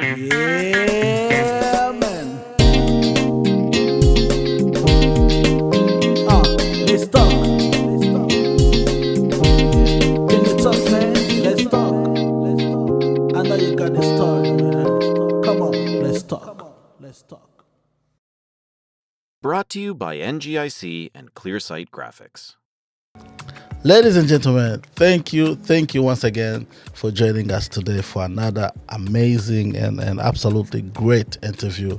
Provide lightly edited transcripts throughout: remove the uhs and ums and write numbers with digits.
Yeah, man. Let's talk. Can you talk, man? Let's talk. I know you got the story, man. Come on, let's talk. Let's talk. Brought to you by NGIC and ClearSight Graphics. Ladies and gentlemen, thank you once again for joining us today for another amazing and absolutely great interview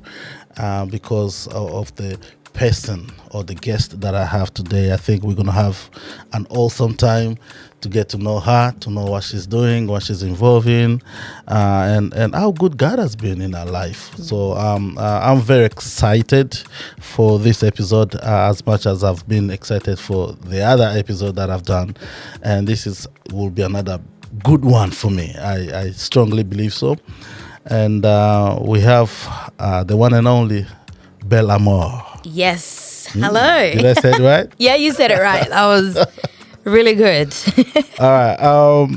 because of the person or the guest that I have today. I think we're going to have an awesome time to get to know her, to know what she's doing, what she's involved in, and how good God has been in her life. So I'm very excited for this episode as much as I've been excited for the other episode that I've done. And this will be another good one for me. I strongly believe so. And we have the one and only Bellamore. Yes. Hello. Did I say it right? Yeah, you said it right. That was really good. All right.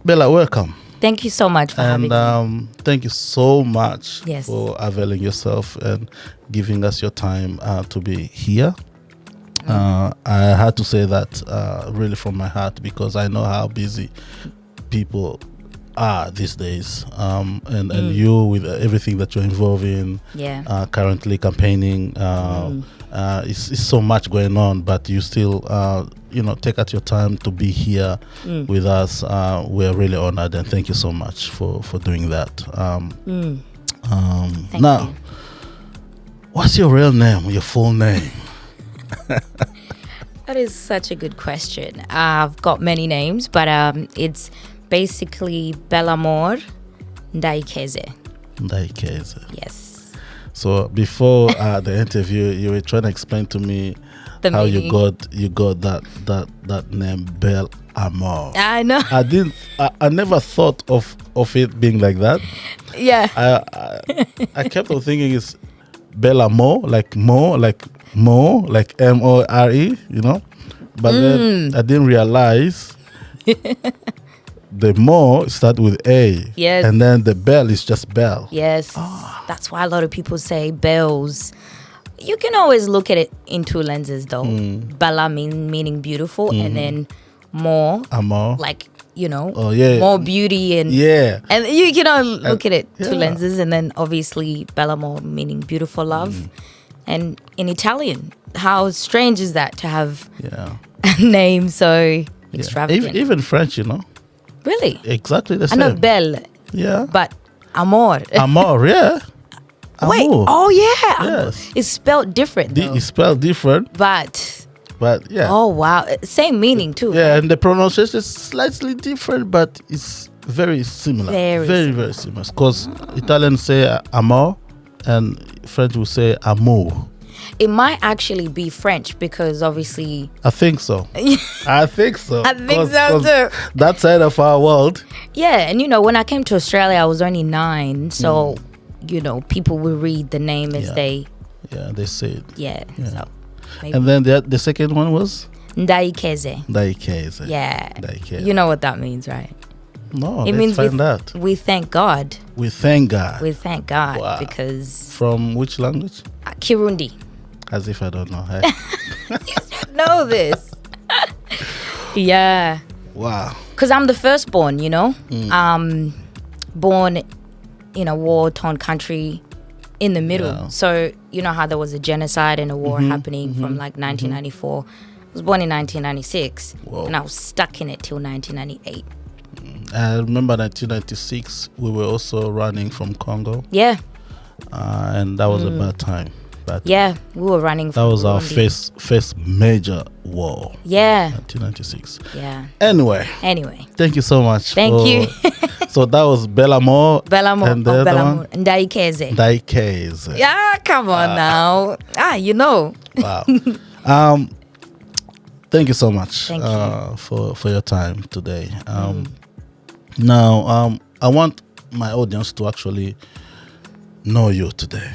Bella, welcome. Thank you so much for having me. Thank you so much Yes. for availing yourself and giving us your time to be here. I had to say that really from my heart because I know how busy people are these days, and you with everything that you're involved in, currently campaigning, it's so much going on, but you still take out your time to be here with us. We're really honored, and thank you so much for doing that. Thank Now, you. what's your real name, your full name? That is such a good question. I've got many names, but it's basically Bellamore Ndaikeze. Ndaikeze. Yes. So before the interview, you were trying to explain to me The how meaning. you got that name Bellamore. I know. I never thought of it being like that. Yeah. I kept on thinking it's Bellamore, like more, like More, like More, but then I didn't realize the More start with A. Yes. And then the Bell is just Bell. Yes. That's why a lot of people say bells. You can always look at it in two lenses though. Bella meaning beautiful, and then more Amor. like, Oh, yeah. more beauty and Yeah. and you can look at it two yeah. lenses, and then obviously Bellamore meaning beautiful love. And in Italian, how strange is that to have Yeah. a name so Yeah. extravagant? Even French, Really? exactly the I same. know belle, Yeah. but amor. Amor, yeah. Wait, Amour. oh yeah. Yes. It's spelled different though. It's spelled different, But but yeah. oh wow, same meaning too. Yeah, and the pronunciation is slightly different, but it's very similar. Very similar. Because Italians say amor, and French will say amour. It might actually be French because obviously I think so. I think so. I think so too. That side of our world. Yeah, and when I came to Australia, I was only 9, so people will read the name as they say it. So maybe. And then the second one was Ndaikeze. Daikeze. Yeah. Daikeze. You know what that means, right? No, It let's means find out. we thank God. We thank God. We thank God Wow. because From which language? Kirundi. As if I don't know. Hey. Know this. Yeah. Wow. Because I'm the firstborn, born in a war-torn country in the middle. Yeah. So you know how there was a genocide and a war happening from like 1994. I was born in 1996, Whoa. and I was stuck in it till 1998. I remember 1996, we were also running from Congo, Yeah, and that was a bad time. But yeah, we were running that from was our Burundi. first major war, Yeah, 1996. yeah. Anyway, thank you so much. Thank you. So that was Bellamore. Bellamore, And the other Bellamore, Ndaikeze. Daikeze. Yeah, come on now. Wow. Thank you so much Thank you. for your time today. Now, I want my audience to actually know you today.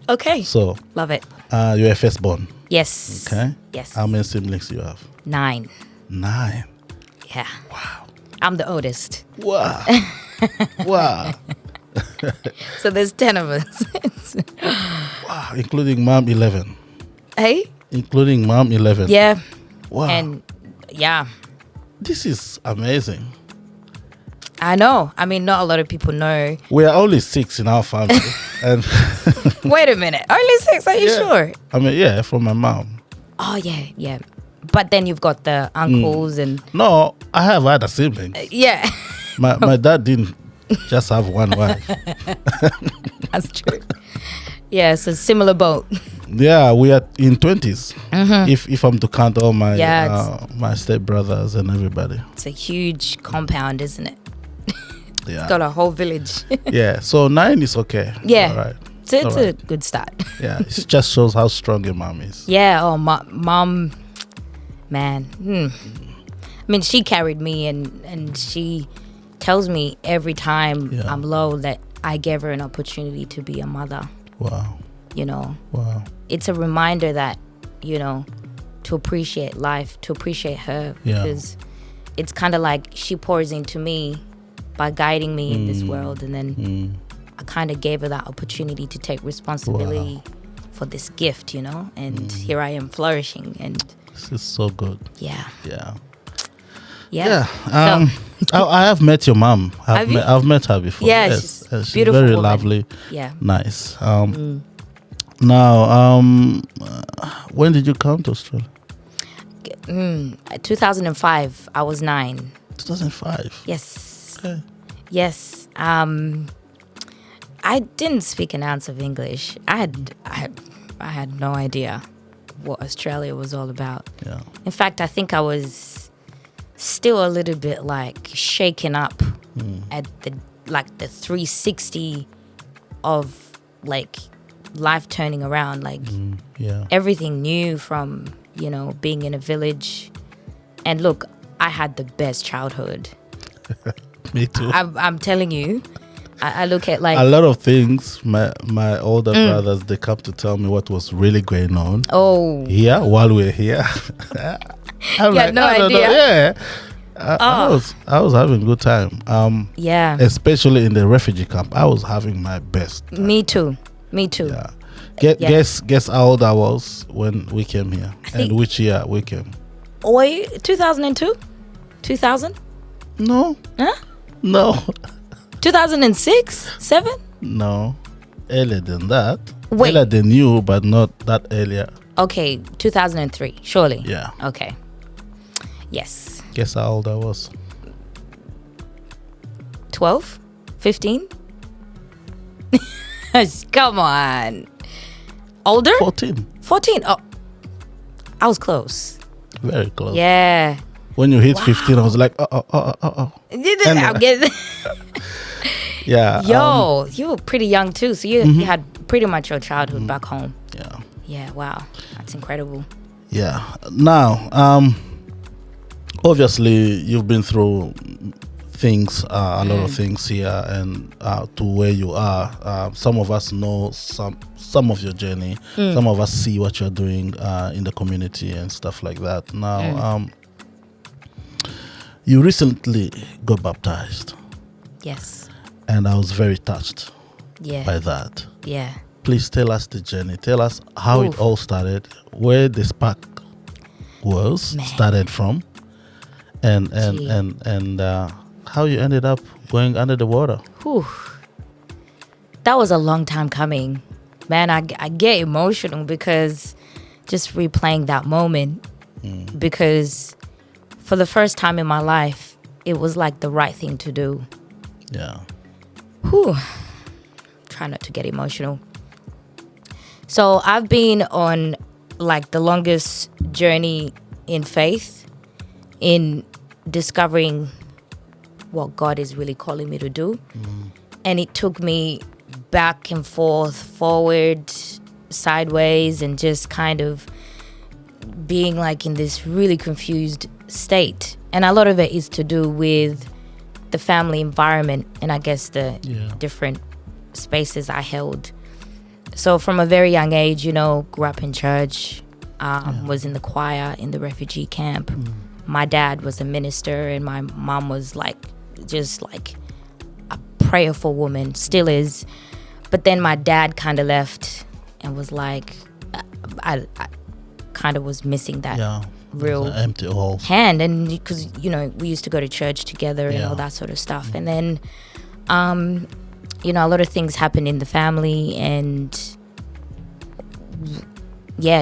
Okay, So, love it. you're a firstborn. Yes. Okay. Yes. How many siblings do you have? 9. 9. Yeah. Wow. I'm the oldest. Wow. Wow. So there's 10 of us. Wow, including mom 11. Hey? Including mom 11. Yeah. Wow. And yeah, This is amazing. I know. I mean, not a lot of people know. We are only 6 in our family. And Wait a minute. Only 6? Are you Yeah. sure? I mean, yeah, from my mom. Oh, yeah, yeah. But then you've got the uncles and No, I have other siblings. yeah, My dad didn't just have one wife. that's true. Yeah, so similar boat. Yeah, we are in 20s. If I'm to count all my Yeah, my stepbrothers and everybody. It's a huge compound, isn't it? Yeah. Got a whole village. Yeah. So 9 is okay. Yeah. All right. So it's All a right. good start. Yeah. It just shows how strong your mom is. Yeah. Oh, mom, man. I mean, she carried me, and she tells me every time Yeah. I'm low that I gave her an opportunity to be a mother. Wow. You know, Wow. it's a reminder that, you know, to appreciate life, to appreciate her, Yeah. because it's kind of like she pours into me by guiding me in this world, and then I kind of gave her that opportunity to take responsibility for this gift, you know, and here I am flourishing, and This is so good. yeah. Yeah. Yeah. Yeah. I have met your mom. Have you? I've met her before. Yeah, Yes. she's She's beautiful very woman. lovely. Yeah. Nice. Now, when did you come to Australia? 2005, I was 9. 2005. Yes. Okay. Yes. I didn't speak an ounce of English. I had no idea what Australia was all about. Yeah. In fact, I think I was still a little bit like shaken up at the 360 of like life turning around, like Yeah. everything new from, you know, being in a village. And look, I had the best childhood. Me too. I'm telling you, I look at like A lot of things. My older brothers, they come to tell me what was really going on oh here while we're here. I'm You had no I don't know. idea? Yeah. I was having a good time. yeah, Especially in the refugee camp, I was having my best. me too. Yeah. Yeah. Guess how old I was when we came here, think- and which year we came. Wait, 2002, 2000, No, huh? no, 2006, 7. no. Earlier than that. Wait. Earlier than you, but not that earlier. Okay, 2003, surely. Yeah. Okay. Yes. Guess how old I was. 12, 15. Come on. Older? 14. 14. Oh, I was close. Very close. Yeah. When you hit 15, I was like, oh. I'm getting. Yeah. Yo, you were pretty young too, so you had pretty much your childhood back home. Yeah. Yeah, wow, that's incredible. Yeah. Now, obviously, you've been through things, a lot of things here, and to where you are. Some of us know some of your journey. Some of us see what you're doing in the community and stuff like that. Now, you recently got baptized, Yes. and I was very touched Yeah. by that. Yeah. Please tell us the journey. Tell us how it Oof. all started, where the spark was Man. started from, and Gee. how you ended up going under the water. Whew. That was a long time coming. Man, I get emotional because just replaying that moment, because for the first time in my life, it was like the right thing to do. Yeah. Whew. Try not to get emotional. So I've been on like the longest journey in faith, in discovering what God is really calling me to do. And it took me back and forth, forward, sideways, and just kind of being like in this really confused state. And a lot of it is to do with the family environment and I guess the Yeah. different spaces I held. So from a very young age, you know, grew up in church, was in the choir in the refugee camp. My dad was a minister and my mom was like just like a prayerful woman, still is. But then my dad kind of left and was like, I kind of was missing that real empty hole hand. And because, you know, we used to go to church together and all that sort of stuff. And then, you know, a lot of things happened in the family, and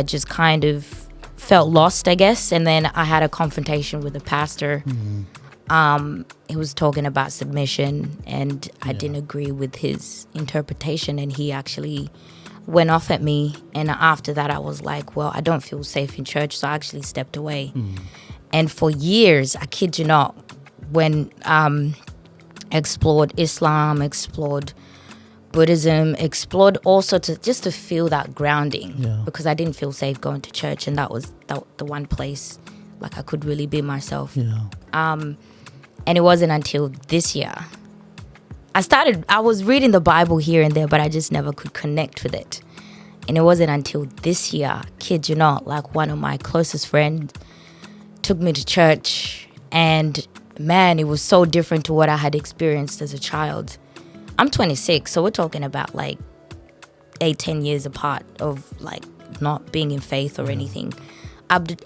just kind of felt lost, I guess. And then I had a confrontation with a pastor. He was talking about submission, and I didn't agree with his interpretation, and he actually went off at me. And after that, I was like, well, I don't feel safe in church, so I actually stepped away. And for years, I kid you not, when explored Islam, explored Buddhism, explored all sorts of, just to feel that grounding, because I didn't feel safe going to church, and that was the one place like I could really be myself. And it wasn't until this year I was reading the Bible here and there, but I just never could connect with it. And it wasn't until this year, kid you not, like one of my closest friends took me to church, and man, it was so different to what I had experienced as a child. I'm 26, so we're talking about like 8-10 years apart of like not being in faith or anything.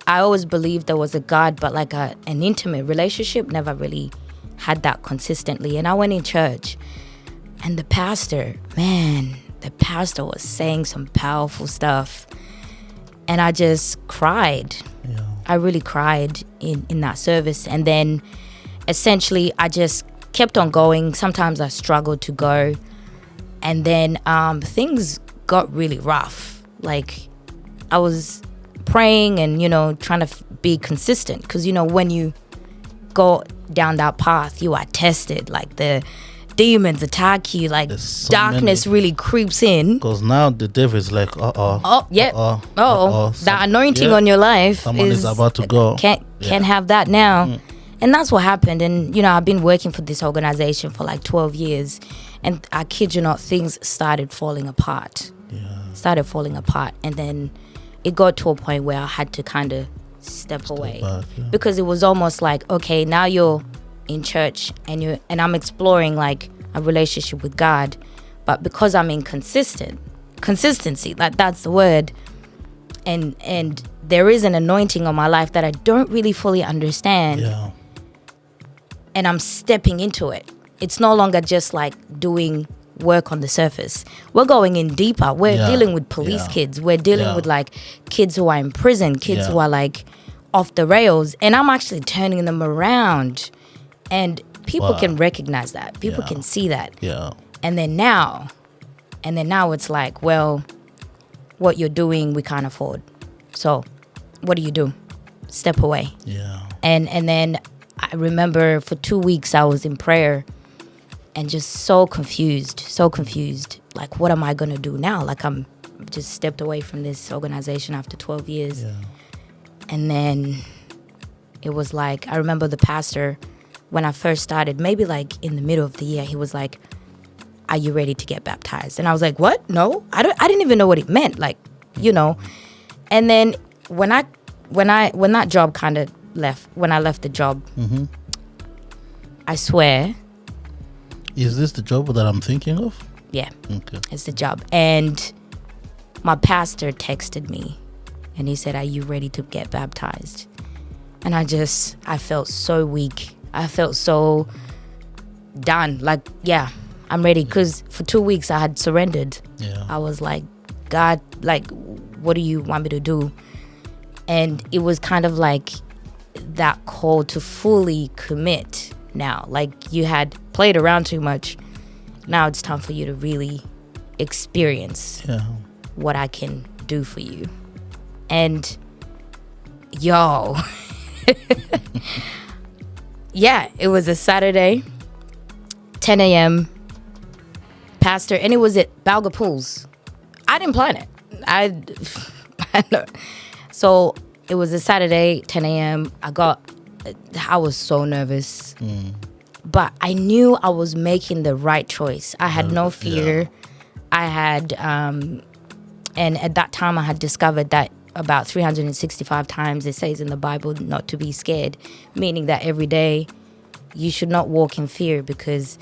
I always believed there was a God, but like an intimate relationship, never really had that consistently. And I went in church, and the pastor was saying some powerful stuff, and I just cried. I really cried in that service. And then essentially I just kept on going. Sometimes I struggled to go, and then things got really rough. Like I was praying and, you know, trying to be consistent, because, you know, when you go down that path, you are tested. Like the demons attack you, like so darkness really creeps in, because now the devil is like that anointing on your life, someone is about to go, can't have that now. And that's what happened. And, you know, I've been working for this organization for like 12 years, and I kid you not, things started falling apart. And then it got to a point where I had to kind of step away back, because it was almost like, okay, now you're in church and I'm exploring like a relationship with God, but because I'm consistency, that's the word, and there is an anointing on my life that I don't really fully understand, and I'm stepping into it. It's no longer just like doing work on the surface. We're going in deeper. We're dealing with police kids. We're dealing with like kids who are in prison, kids who are like off the rails, and I'm actually turning them around, and people can recognize that. People can see that. And then now it's like, well, what you're doing we can't afford, so what do? Step away. And then I remember for 2 weeks I was in prayer and just so confused. Like, what am I going to do now? Like, I'm just stepped away from this organization after 12 years. And then it was like, I remember the pastor, when I first started, maybe like in the middle of the year, he was like, are you ready to get baptized? And I was like, what? No, I didn't even know what it meant. Like, you know. And then when that job kind of left, when I left the job, I swear. Is this the job that I'm thinking of? Yeah. Okay. It's the job. And my pastor texted me and he said, are you ready to get baptized? And I felt so weak. I felt so done. Like, yeah, I'm ready. Because for 2 weeks I had surrendered. I was like, God, like, what do you want me to do? And it was kind of like that call to fully commit now. Like, you had played around too much. Now it's time for you to really experience what I can do for you. And yo, yeah, it was a Saturday, 10 a.m. Pastor, and it was at Balga Pools. I didn't plan it. I know. So it was a Saturday, 10 a.m. I was so nervous. But I knew I was making the right choice. I had no fear. I had, and at that time I had discovered that about 365 times it says in the Bible not to be scared, meaning that every day you should not walk in fear, because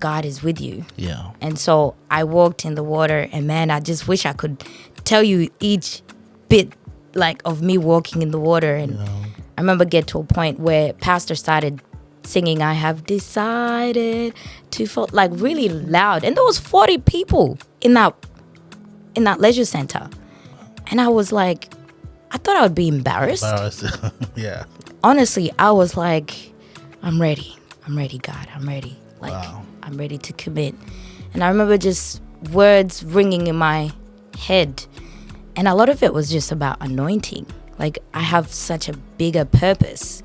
God is with you. Yeah. And so I walked in the water, and man, I just wish I could tell you each bit like of me walking in the water. And I remember get to a point where pastor started singing, I have decided to fall, like really loud. And there was 40 people in that leisure center. And I was like, I thought I would be embarrassed. Yeah. Honestly, I was like, I'm ready, God, I'm ready. Like, Wow. I'm ready to commit. And I remember just words ringing in my head. And a lot of it was just about anointing. Like, I have such a bigger purpose.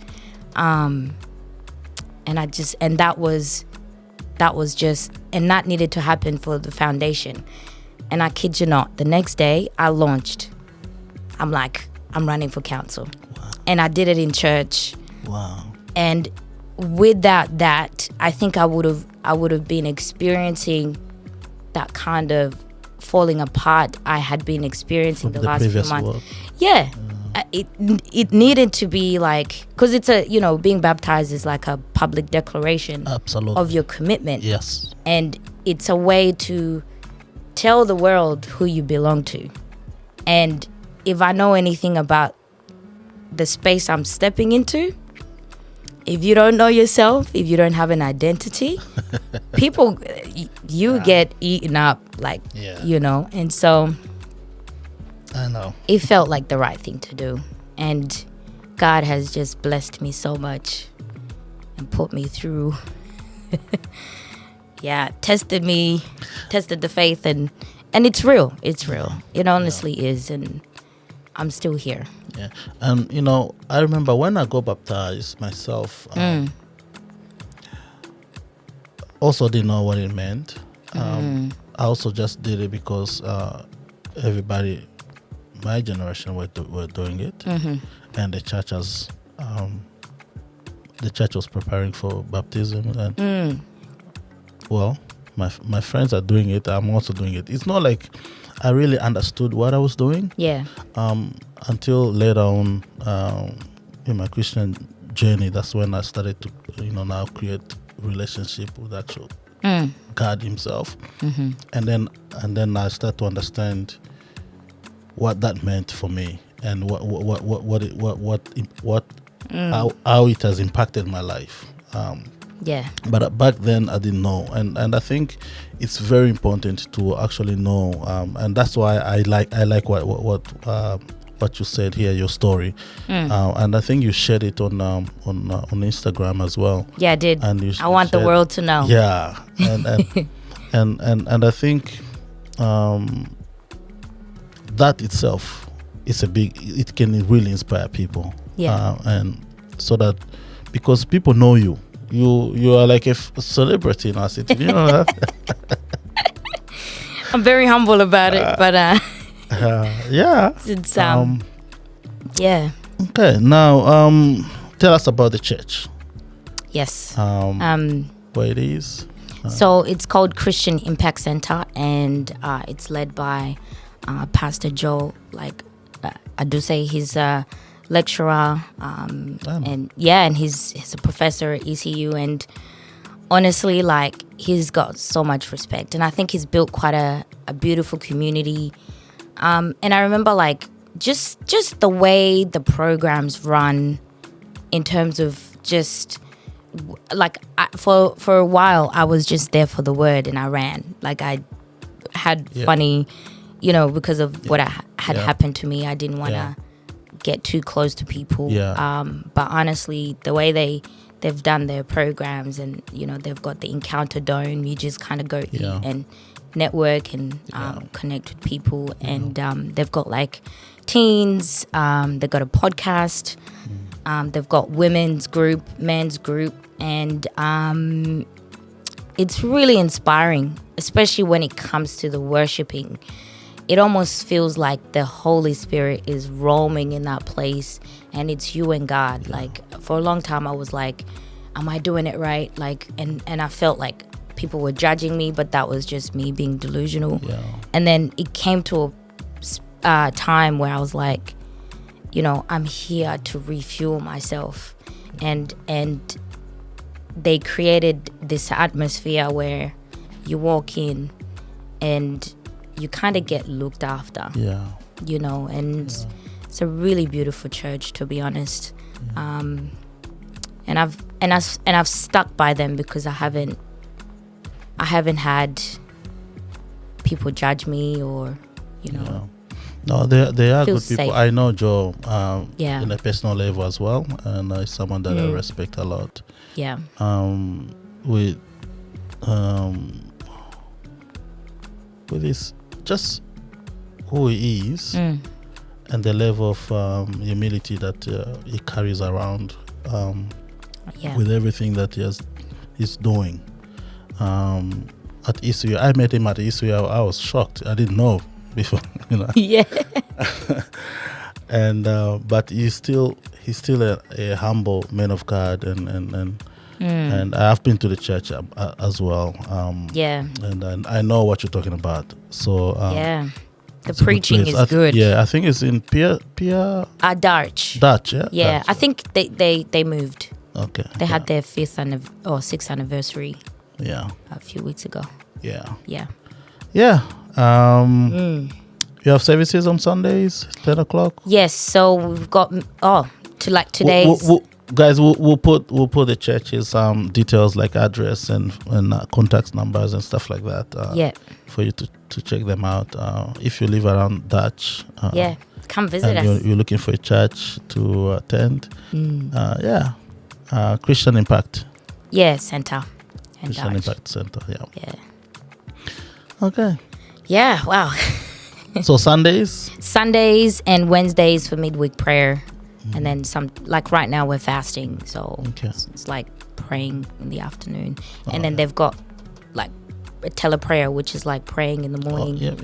And that was just, and that needed to happen for the foundation. And I kid you not, the next day I launched. I'm like, I'm running for council. Wow. And I did it in church. Wow. And without that, I think I would have been experiencing that kind of falling apart I had been experiencing the last few months. Work. Yeah. It needed to be like, because it's being baptized is like a public declaration Absolutely. of your commitment. Yes. And it's a way to tell the world who you belong to. And if I know anything about the space I'm stepping into, if you don't know yourself, if you don't have an identity, people, you get eaten up, like, and so I know. it felt like the right thing to do. And God has just blessed me so much and put me through, tested the faith, and it's real. It's real. It honestly is. And I'm still here. Yeah. And, I remember when I got baptized myself, also didn't know what it meant. I also just did it because everybody, my generation, were doing it. And the church was preparing for baptism. And, well, my friends are doing it. I'm also doing it. It's not like I really understood what I was doing. Yeah. Until later on in my Christian journey, that's when I started to, now create relationship with actual God Himself, and then I start to understand what that meant for me and how it has impacted my life. But back then I didn't know, and I think it's very important to actually know, and that's why I like what you said here, your story, and I think you shared it on Instagram as well. Yeah, I did. And I want the world to know. Yeah, and I think that itself is it can really inspire people. Yeah, and so that because people know you. You are like a celebrity in our city, I'm very humble about it, but yeah. It's yeah. Okay, now tell us about the church. Yes. Where it is. So it's called Christian Impact Center, and it's led by Pastor Joe. Like I do say, he's a lecturer, and he's a professor at ECU, and honestly, like, he's got so much respect, and I think he's built quite a beautiful community. And I remember, like, just the way the programs run, in terms of just like, for a while I was just there for the word, and I ran. Like, I had funny, because of what had happened to me. I didn't want to get too close to people. But honestly, the way they've done their programs, and they've got the Encounter Dome, you just kind of go eat and network and connect with people, and they've got like teens, they've got a podcast, they've got women's group, men's group, and it's really inspiring, especially when it comes to the worshiping. It almost feels like the Holy Spirit is roaming in that place, and it's you and God. Like, for a long time I was like, am I doing it right? Like, and I felt like people were judging me, but that was just me being delusional. And then it came to a time where I was like, I'm here to refuel myself, and they created this atmosphere where you walk in and you kind of get looked after. Yeah. You know, and it's a really beautiful church, to be honest. And I've stuck by them because I haven't had people judge me or, you know. Yeah. No, they are Feel good people. safe. I know Joe Yeah. in a personal level as well, and he's someone that I respect a lot. Yeah. With his just who he is and the level of humility that he carries around Yeah. with everything that he's doing. At ECU, I met him at ECU. I was shocked. I didn't know before, you know. Yeah. And but he's still a humble man of God, and I've been to the church as well. Yeah. And I know what you're talking about. So Yeah. The it's a good preaching place. is good. Yeah, I think it's in Dutch. Dutch. Yeah. Yeah. Dutch, I think they moved. Okay. They had their 6th anniversary Yeah. a few weeks ago. Yeah. Yeah. Yeah. You have services on Sundays, 10 o'clock. Yes. So we've got today's. Guys, we'll put the church's details like address and contact numbers and stuff like that. Yeah. For you to check them out. If you live around Dutch. Yeah. Come visit and us. you're looking for a church to attend. Christian Impact. Yeah. Center. And Christian Dutch. Impact Center. Yeah. Yeah. Okay. Yeah. Wow. So Sundays and Wednesdays for midweek prayer. And then like right now we're fasting. So Okay. it's like praying in the afternoon. And then they've got like a teleprayer, which is like praying in the morning. Yeah.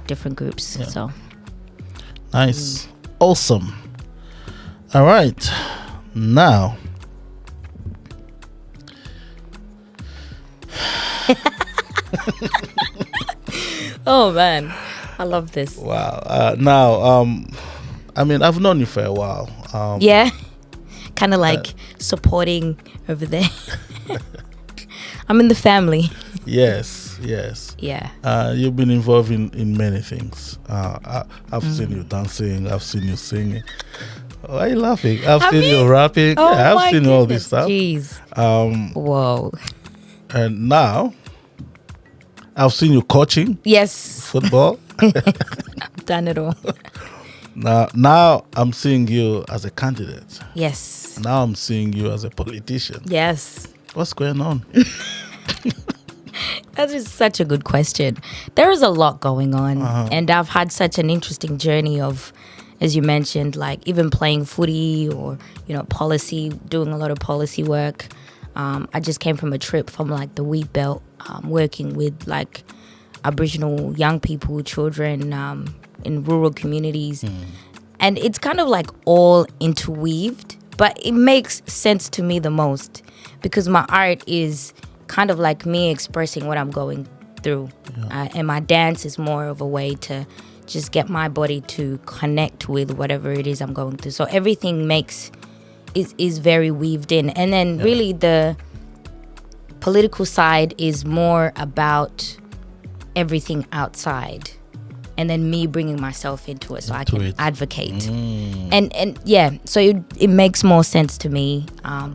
Different groups. Yeah. So Nice. Awesome. All right. Now. oh man, I love this. Wow. Now, I mean, I've known you for a while. Yeah. Kind of like supporting over there. I'm in the family. Yes. Yeah. You've been involved in many things. I've seen you dancing. I've seen you singing. Why are you laughing? I've seen you rapping. Oh Yeah, my I've seen all this goodness, stuff. Jeez. Whoa. And now, I've seen you coaching Yes. football. I've done it all. Now I'm seeing you as a candidate. Yes. Now I'm seeing you as a politician. Yes. What's going on? That is such a good question. There is a lot going on, and I've had such an interesting journey of, as you mentioned, like even playing footy or, you know, policy, doing a lot of policy work. I just came from a trip from like the Wheat Belt, working with like Aboriginal young people, children in rural communities. And it's kind of like all interweaved, but it makes sense to me the most because my art is kind of like me expressing what I'm going through. And my dance is more of a way to just get my body to connect with whatever it is I'm going through. So everything is very weaved in. And then really the political side is more about everything outside. And then me bringing myself into it so I can advocate. And yeah, so it makes more sense to me.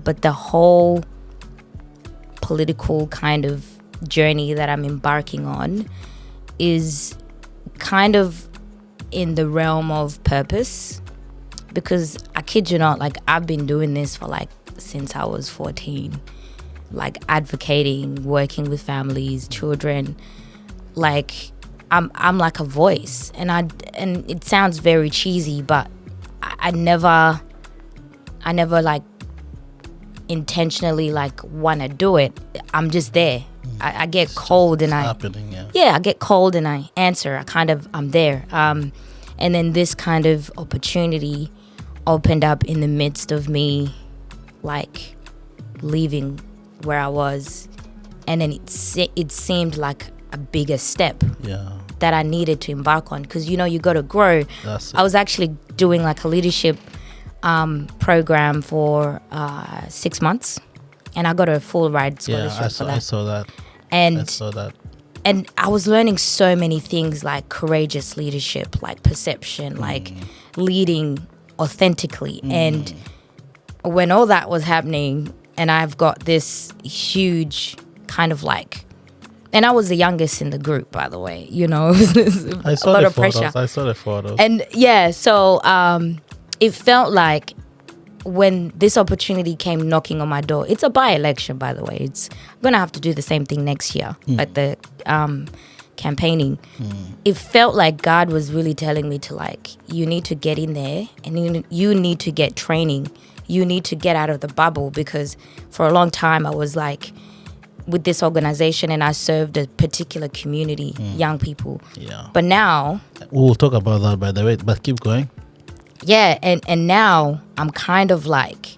But the whole political kind of journey that I'm embarking on is kind of in the realm of purpose. Because I kid you not, like I've been doing this for like since I was 14. Like advocating, working with families, children. Like I'm like a voice, and it sounds very cheesy, but I never like intentionally like want to do it. I'm just there. I get cold and I get cold and I answer. I'm there. And then this kind of opportunity opened up in the midst of me like leaving where I was, and then it seemed like a bigger step that I needed to embark on, because you know you got to grow. I was actually doing like a leadership program for 6 months, and I got a full ride Yeah, scholarship for I that. saw that. I And saw that. and I was learning so many things like courageous leadership, like perception, like leading authentically. And when all that was happening, and I've got this huge kind of like, and I was the youngest in the group, by the way, you know, I a saw lot the of photos. pressure. I saw the photos. And yeah, so it felt like when this opportunity came knocking on my door, it's a by-election, by the way. I'm gonna have to do the same thing next year, like the campaigning. It felt like God was really telling me to like, you need to get in there, and you need to get training. You need to get out of the bubble, because for a long time I was like with this organization and I served a particular community, young people. Yeah. But now, We will talk about that, by the way, but keep going. yeah, and now I'm kind of like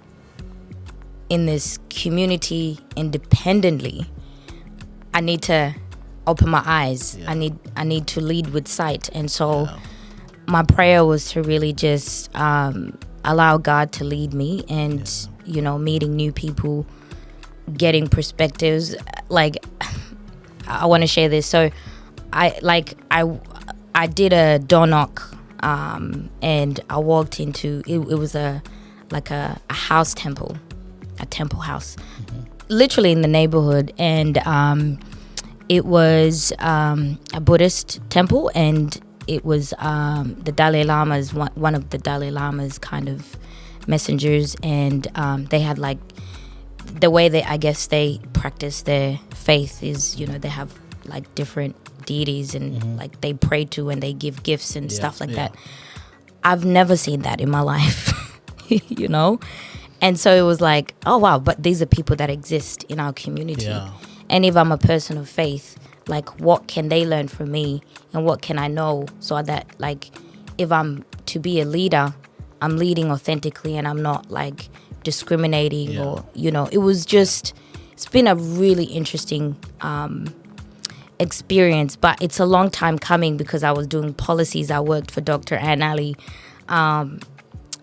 in this community independently. I need to open my eyes. Yeah. I need to lead with sight. And so my prayer was to really just allow God to lead me, and you know, meeting new people, getting perspectives. Like, I want to share this. So I did a door knock, and I walked into it was a house temple, a temple house, literally in the neighborhood, and it was a Buddhist temple, and it was the Dalai Lama's one of the Dalai Lama's kind of messengers, and they had like the way they practice their faith is, you know, they have like different deities and like they pray to and they give gifts and stuff like that. I've never seen that in my life, you know? And so it was like, oh wow, but these are people that exist in our community. Yeah. And if I'm a person of faith, like what can they learn from me and what can I know, so that like if I'm to be a leader, I'm leading authentically and I'm not like discriminating or, you know, it's been a really interesting experience, but it's a long time coming because I was doing policies. I worked for Dr. Anne Ali, and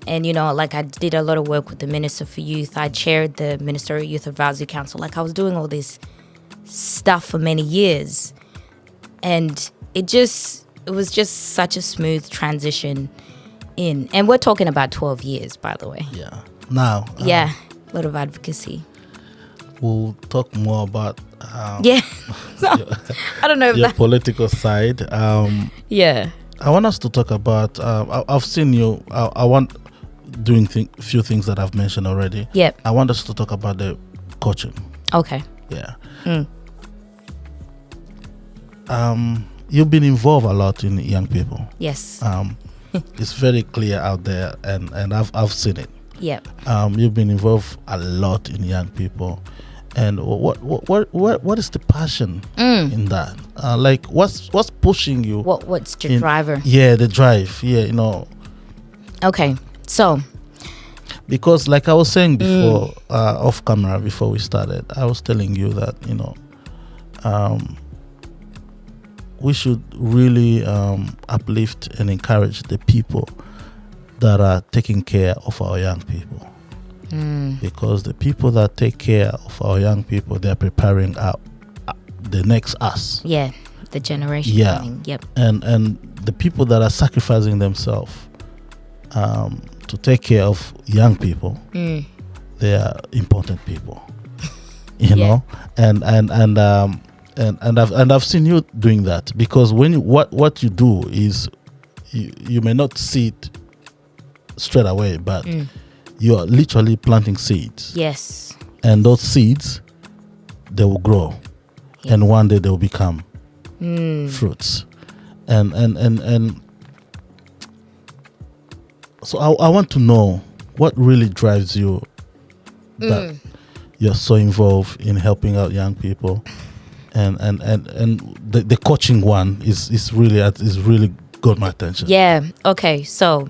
you know, like I did a lot of work with the Minister for Youth. I chaired the Ministerial Youth Advisory Council. Like I was doing all this stuff for many years, and it was just such a smooth transition in. And we're talking about 12 years, by the way. Yeah. Now. Yeah, a lot of advocacy. We'll talk more about Yeah. So, I don't know if your that. political side. Yeah. I want us to talk about. I've seen you. I want doing few things that I've mentioned already. Yep. I want us to talk about the coaching. Okay. Yeah. You've been involved a lot in young people. Yes. It's very clear out there, and I've seen it. Yep. You've been involved a lot in young people, and what is the passion in that? Like what's pushing you? What's the driver? Yeah, the drive. Yeah, you know. Okay. So. Because like I was saying before, off camera before we started, I was telling you that, you know, we should really uplift and encourage the people that are taking care of our young people. Because the people that take care of our young people, they're preparing the next us. Yeah, the generation coming. Yep. And the people that are sacrificing themselves to take care of young people, they are important people. You know, and I've seen you doing that, because when what you do is you may not see it straight away, but you are literally planting seeds. Yes. And those seeds, they will grow, and one day they will become fruits. And so I want to know what really drives you, that you're so involved in helping out young people, and the coaching one is really got my attention. Yeah. Okay. So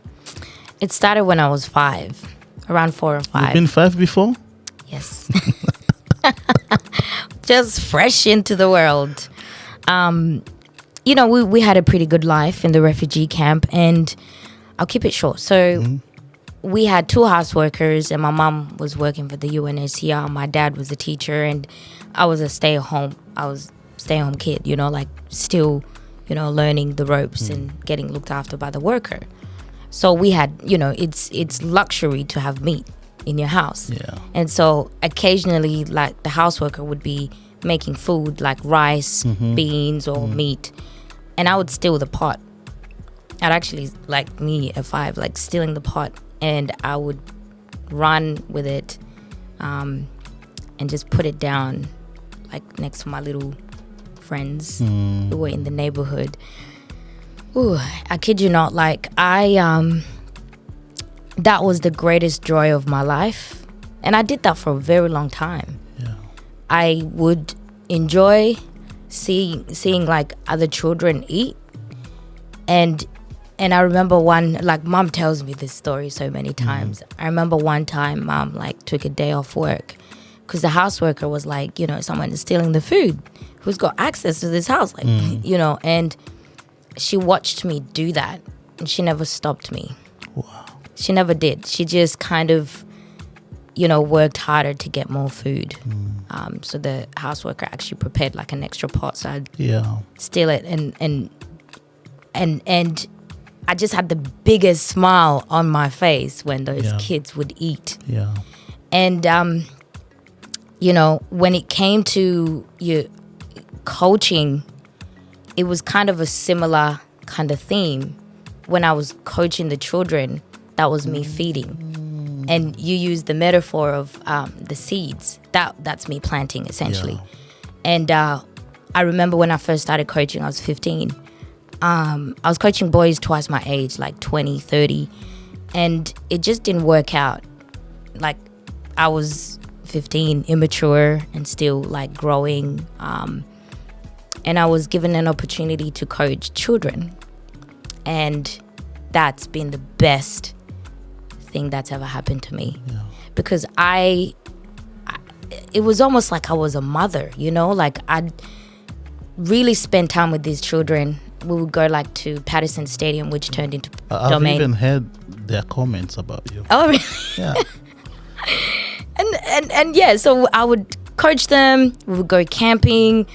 it started when I was 5, around 4 or 5. You've been 5 before? Yes. Just fresh into the world. You know, we had a pretty good life in the refugee camp, and I'll keep it short. So we had two house workers, and my mom was working for the UNHCR. My dad was a teacher, and I was a stay-at-home kid, like still, learning the ropes and getting looked after by the worker. So we had, it's luxury to have meat in your house. Yeah. And so occasionally, like, the house worker would be making food like rice, beans, or meat, and I would steal the pot. I'd actually, like me at 5, like stealing the pot, and I would run with it and just put it down, like, next to my little friends who were in the neighborhood. Ooh, I kid you not, like, that was the greatest joy of my life, and I did that for a very long time. Yeah. I would enjoy seeing like other children eat, and I remember like, mom tells me this story so many times. I remember one time mom, like, took a day off work because the house worker was like, someone is stealing the food. Who's got access to this house? Like, and she watched me do that, and she never stopped me. Wow. She never did. She just kind of, worked harder to get more food. So the house worker actually prepared like an extra pot, so I'd steal it, and I just had the biggest smile on my face when those kids would eat. Yeah. And when it came to your coaching, it was kind of a similar kind of theme. When I was coaching the children, that was me feeding. And you use the metaphor of the seeds. That's me planting, essentially. Yeah. And I remember when I first started coaching, I was 15. I was coaching boys twice my age, like 20, 30. And it just didn't work out. Like, I was 15, immature, and still, like, growing. And I was given an opportunity to coach children. And that's been the best thing that's ever happened to me. Yeah. Because it was almost like I was a mother, like, I'd really spend time with these children. We would go, like, to Patterson Stadium, which turned into I've Domain. even heard their comments about you. Oh, really? Yeah. and yeah, so I would coach them. We would go camping.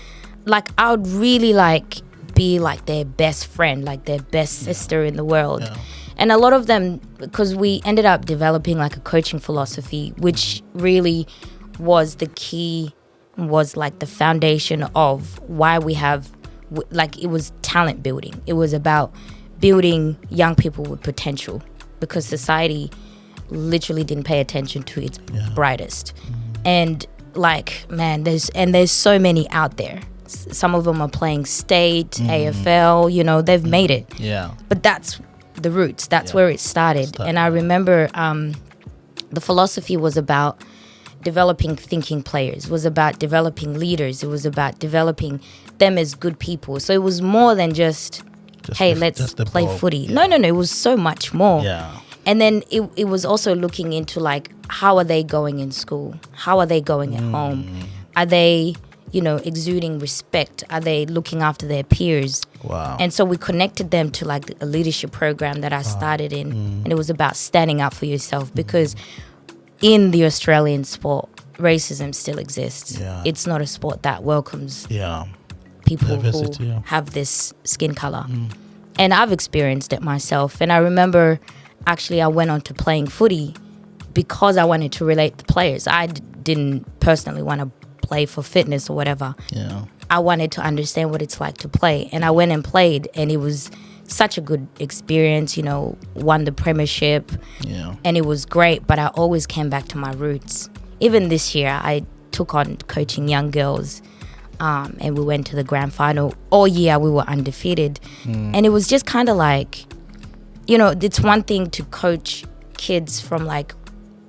Like, I would really, like, be like their best friend, like their best sister in the world. Yeah. And a lot of them, because we ended up developing like a coaching philosophy, which really was the key, was like the foundation of why we have, like, it was talent building. It was about building young people with potential, because society literally didn't pay attention to its brightest. And, like, man, there's so many out there. Some of them are playing state, AFL, they've made it. Yeah. But that's the roots. That's where it started. And I remember the philosophy was about developing thinking players, was about developing leaders. It was about developing them as good people. So it was more than just let's play footy. Yeah. No. It was so much more. Yeah. And then it was also looking into, like, how are they going in school? How are they going at home? Are they, exuding respect? Are they looking after their peers? Wow. And so we connected them to, like, a leadership program that I started in. And it was about standing up for yourself, because in the Australian sport, racism still exists. Yeah. It's not a sport that welcomes Yeah. people Diversity, who have this skin color. And I've experienced it myself. And I remember, actually, I went on to playing footy because I wanted to relate to players. I didn't personally want to play for fitness or whatever. Yeah. I wanted to understand what it's like to play. And I went and played, and it was such a good experience, won the premiership. Yeah. And it was great, but I always came back to my roots. Even this year, I took on coaching young girls, and we went to the grand final. All year, we were undefeated. And it was just kind of like, it's one thing to coach kids from, like,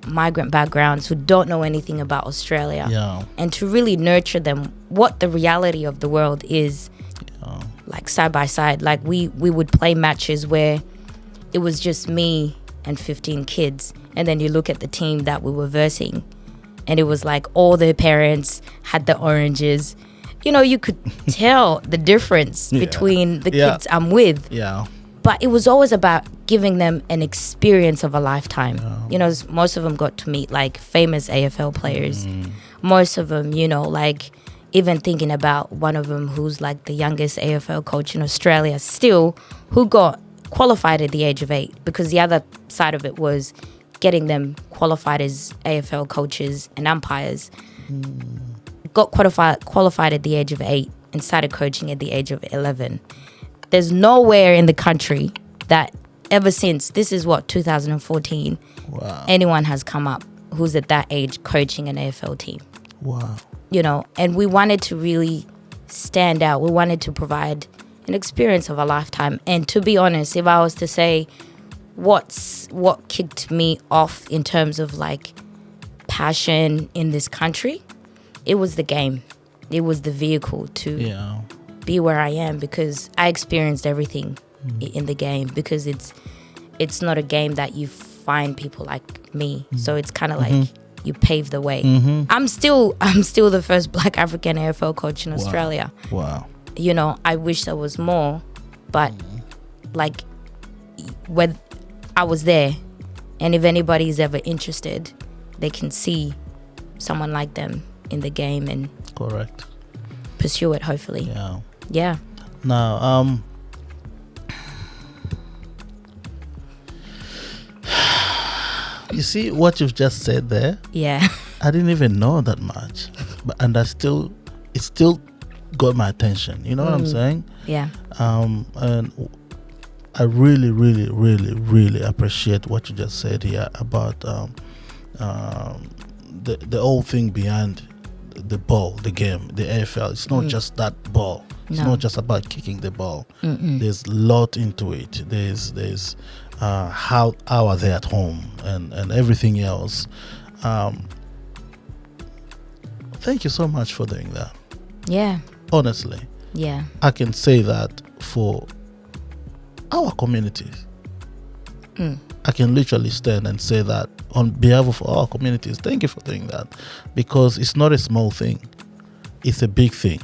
migrant backgrounds who don't know anything about Australia, and to really nurture them what the reality of the world is, like, side by side. Like, we would play matches where it was just me and 15 kids, and then you look at the team that we were versing, and it was like all their parents had the oranges. You could tell the difference between the kids I'm with. Yeah. But it was always about giving them an experience of a lifetime. You know, most of them got to meet like famous AFL players. Most of them, you know, like even thinking about one of them who's like the youngest AFL coach in Australia still, who got qualified at the age of 8, because the other side of it was getting them qualified as AFL coaches and umpires. Got qualified at the age of 8 and started coaching at the age of 11. There's nowhere in the country that ever since, this is what, 2014, anyone has come up who's at that age coaching an AFL team. Wow. You know, and we wanted to really stand out. We wanted to provide an experience of a lifetime. And to be honest, if I was to say what kicked me off in terms of like passion in this country, it was the game. It was the vehicle to be where I am, because I experienced everything in the game, because it's not a game that you find people like me. So it's kind of like you pave the way. I'm still the first Black African AFL coach in Australia. Wow. You know, I wish there was more, but like when I was there, and if anybody's ever interested, they can see someone like them in the game and Correct. pursue it, hopefully. Yeah. Yeah. Now, you see what you've just said there? Yeah. I didn't even know that much, and it still got my attention. You know what I'm saying? Yeah. And I really, really, really, really appreciate what you just said here about the whole thing behind the ball, the game, the AFL. It's not just that ball. It's not just about kicking the ball. There's a lot into it. There's how are they at home and everything else. Thank you so much for doing that. Yeah. Honestly, Yeah. I can say that for our communities. I can literally stand and say that on behalf of our communities. Thank you for doing that, because it's not a small thing. It's a big thing.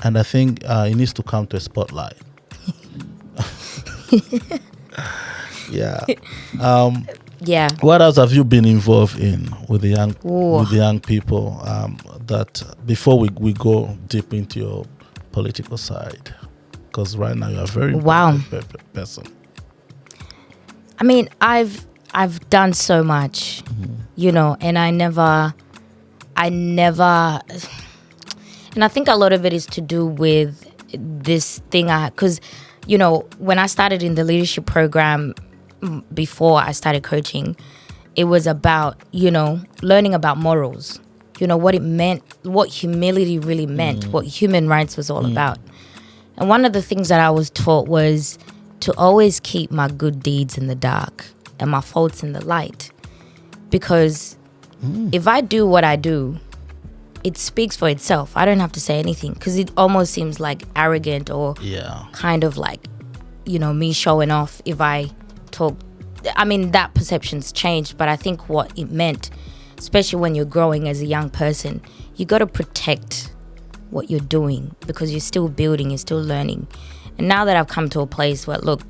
And I think it needs to come to a spotlight. Yeah. Yeah. What else have you been involved in with the young people? That before we go deep into your political side, because right now you are a very important person. I mean, I've done so much, you know, and I never, and I think a lot of it is to do with this thing because, you know, when I started in the leadership program before I started coaching, it was about, you know, learning about morals, you know, what it meant, what humility really meant, what human rights was all about. And one of the things that I was taught was to always keep my good deeds in the dark and my faults in the light. Because if I do what I do, it speaks for itself. I don't have to say anything, because it almost seems like arrogant or kind of like, you know, me showing off if I talk. I mean, that perception's changed, but I think what it meant, especially when you're growing as a young person, you got to protect what you're doing, because you're still building, you're still learning. And now that I've come to a place where, look,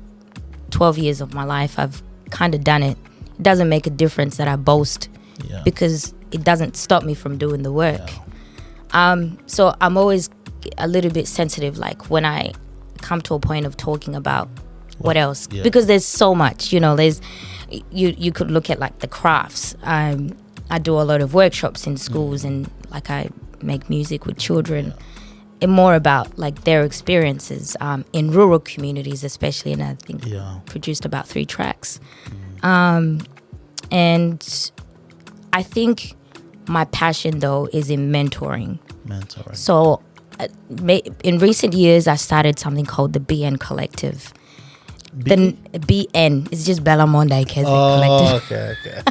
12 years of my life, I've kind of done it. It doesn't make a difference that I boast, because it doesn't stop me from doing the work. So I'm always a little bit sensitive, like when I come to a point of talking about what else, because there's so much, you know, there's, you could look at like the crafts. I do a lot of workshops in schools, and like I make music with children. And more about like their experiences in rural communities, especially, and I think produced about 3 tracks. And I think my passion though is in mentoring. So in recent years, I started something called the BN Collective. The BN is just Bellamore Collective.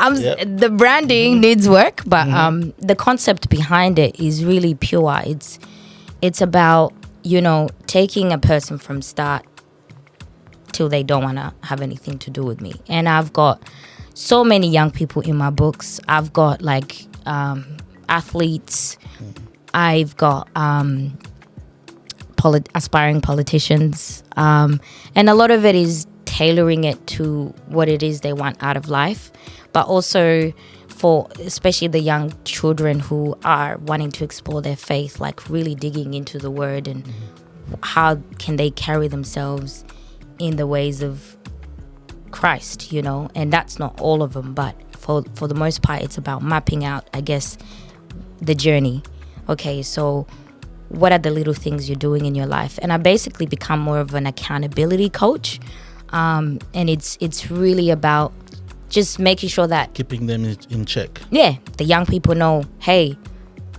Okay. The branding needs work, but the concept behind it is really pure. It's about, you know, taking a person from start till they don't want to have anything to do with me. And I've got so many young people in my books. I've got like athletes. I've got aspiring politicians. And a lot of it is tailoring it to what it is they want out of life, but also for especially the young children who are wanting to explore their faith, like really digging into the word and how can they carry themselves in the ways of Christ, you know. And that's not all of them, but for the most part, it's about mapping out, I guess, the journey. Okay, so what are the little things you're doing in your life? And I basically become more of an accountability coach, and it's really about just making sure that Keeping them in check. the young people know, hey,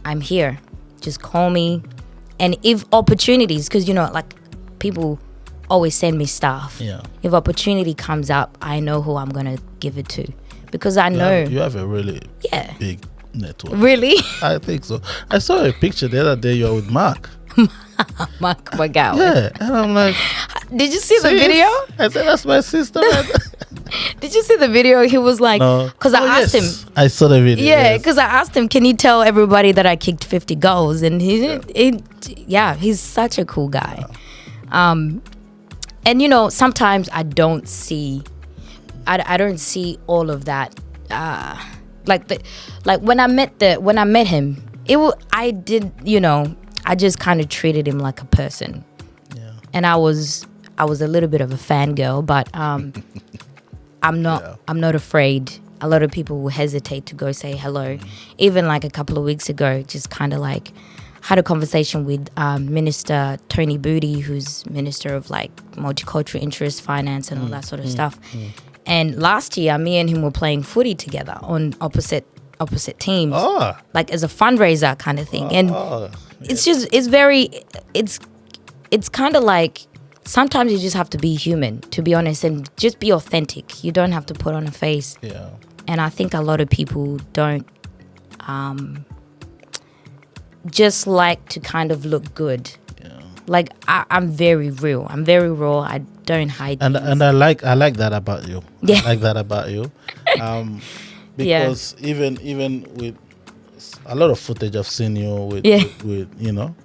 I'm here, just call me. And if opportunities, because you know, like, people always send me stuff. Yeah. If opportunity comes up, I know who I'm gonna give it to, because I know. You have a really Yeah. big network. Really? I think so. I saw a picture the other day. You were with Mark. Mark McGowan. Yeah, and I'm like, Did you see the "Sis?" video? I said, "That's my sister." Man. Did you see the video? He was like, No. because I asked him. I saw the video. Yeah, yes. because I asked him, can you tell everybody that I kicked 50 goals? And he's such a cool guy. And you know, sometimes I don't see all of that. Like when I met him, I just kind of treated him like a person. Yeah. And I was a little bit of a fangirl, but I'm not afraid. A lot of people will hesitate to go say hello. Even like a couple of weeks ago, just kind of like had a conversation with Minister Tony Booty, who's Minister of like Multicultural Interest, Finance and all that sort of stuff. And last year, me and him were playing footy together on opposite teams, like as a fundraiser kind of thing. And it's kind of like, sometimes you just have to be human, to be honest, and just be authentic. You don't have to put on a face. Yeah. And I think a lot of people don't just like to kind of look good. Yeah. Like I'm very real. I'm very raw. I don't hide And things. and I like that about you. Yeah. I like that about you. Because even with a lot of footage I've seen you with you know,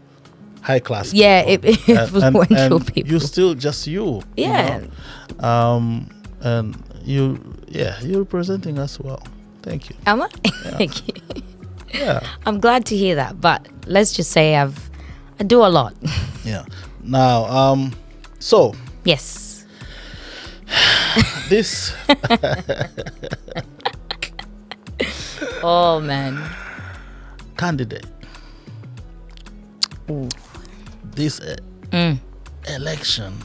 high class people. Influential and people. you still just you. Yeah. You know? And you're representing us well. Thank you. Am I? Thank you. Yeah. I'm glad to hear that. But let's just say I do a lot. Yeah. Now, so Yes. this Oh man. candidate, Ooh. this election,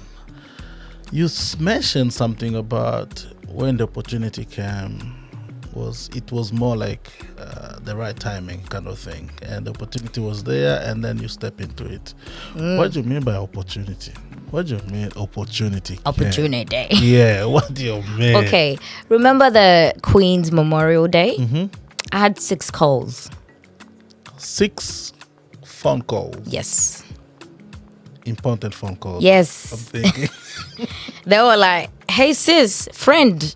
you mentioned something about when the opportunity came. It was more like the right timing kind of thing, and the opportunity was there, and then you step into it. What do you mean by opportunity? What do you mean opportunity? Opportunity. Yeah, what do you mean? Okay. Remember the Queen's Memorial Day? Mm-hmm. I had 6 calls. 6 phone calls. Yes. Important phone calls. Yes. I'm thinking. They were like, hey sis, friend,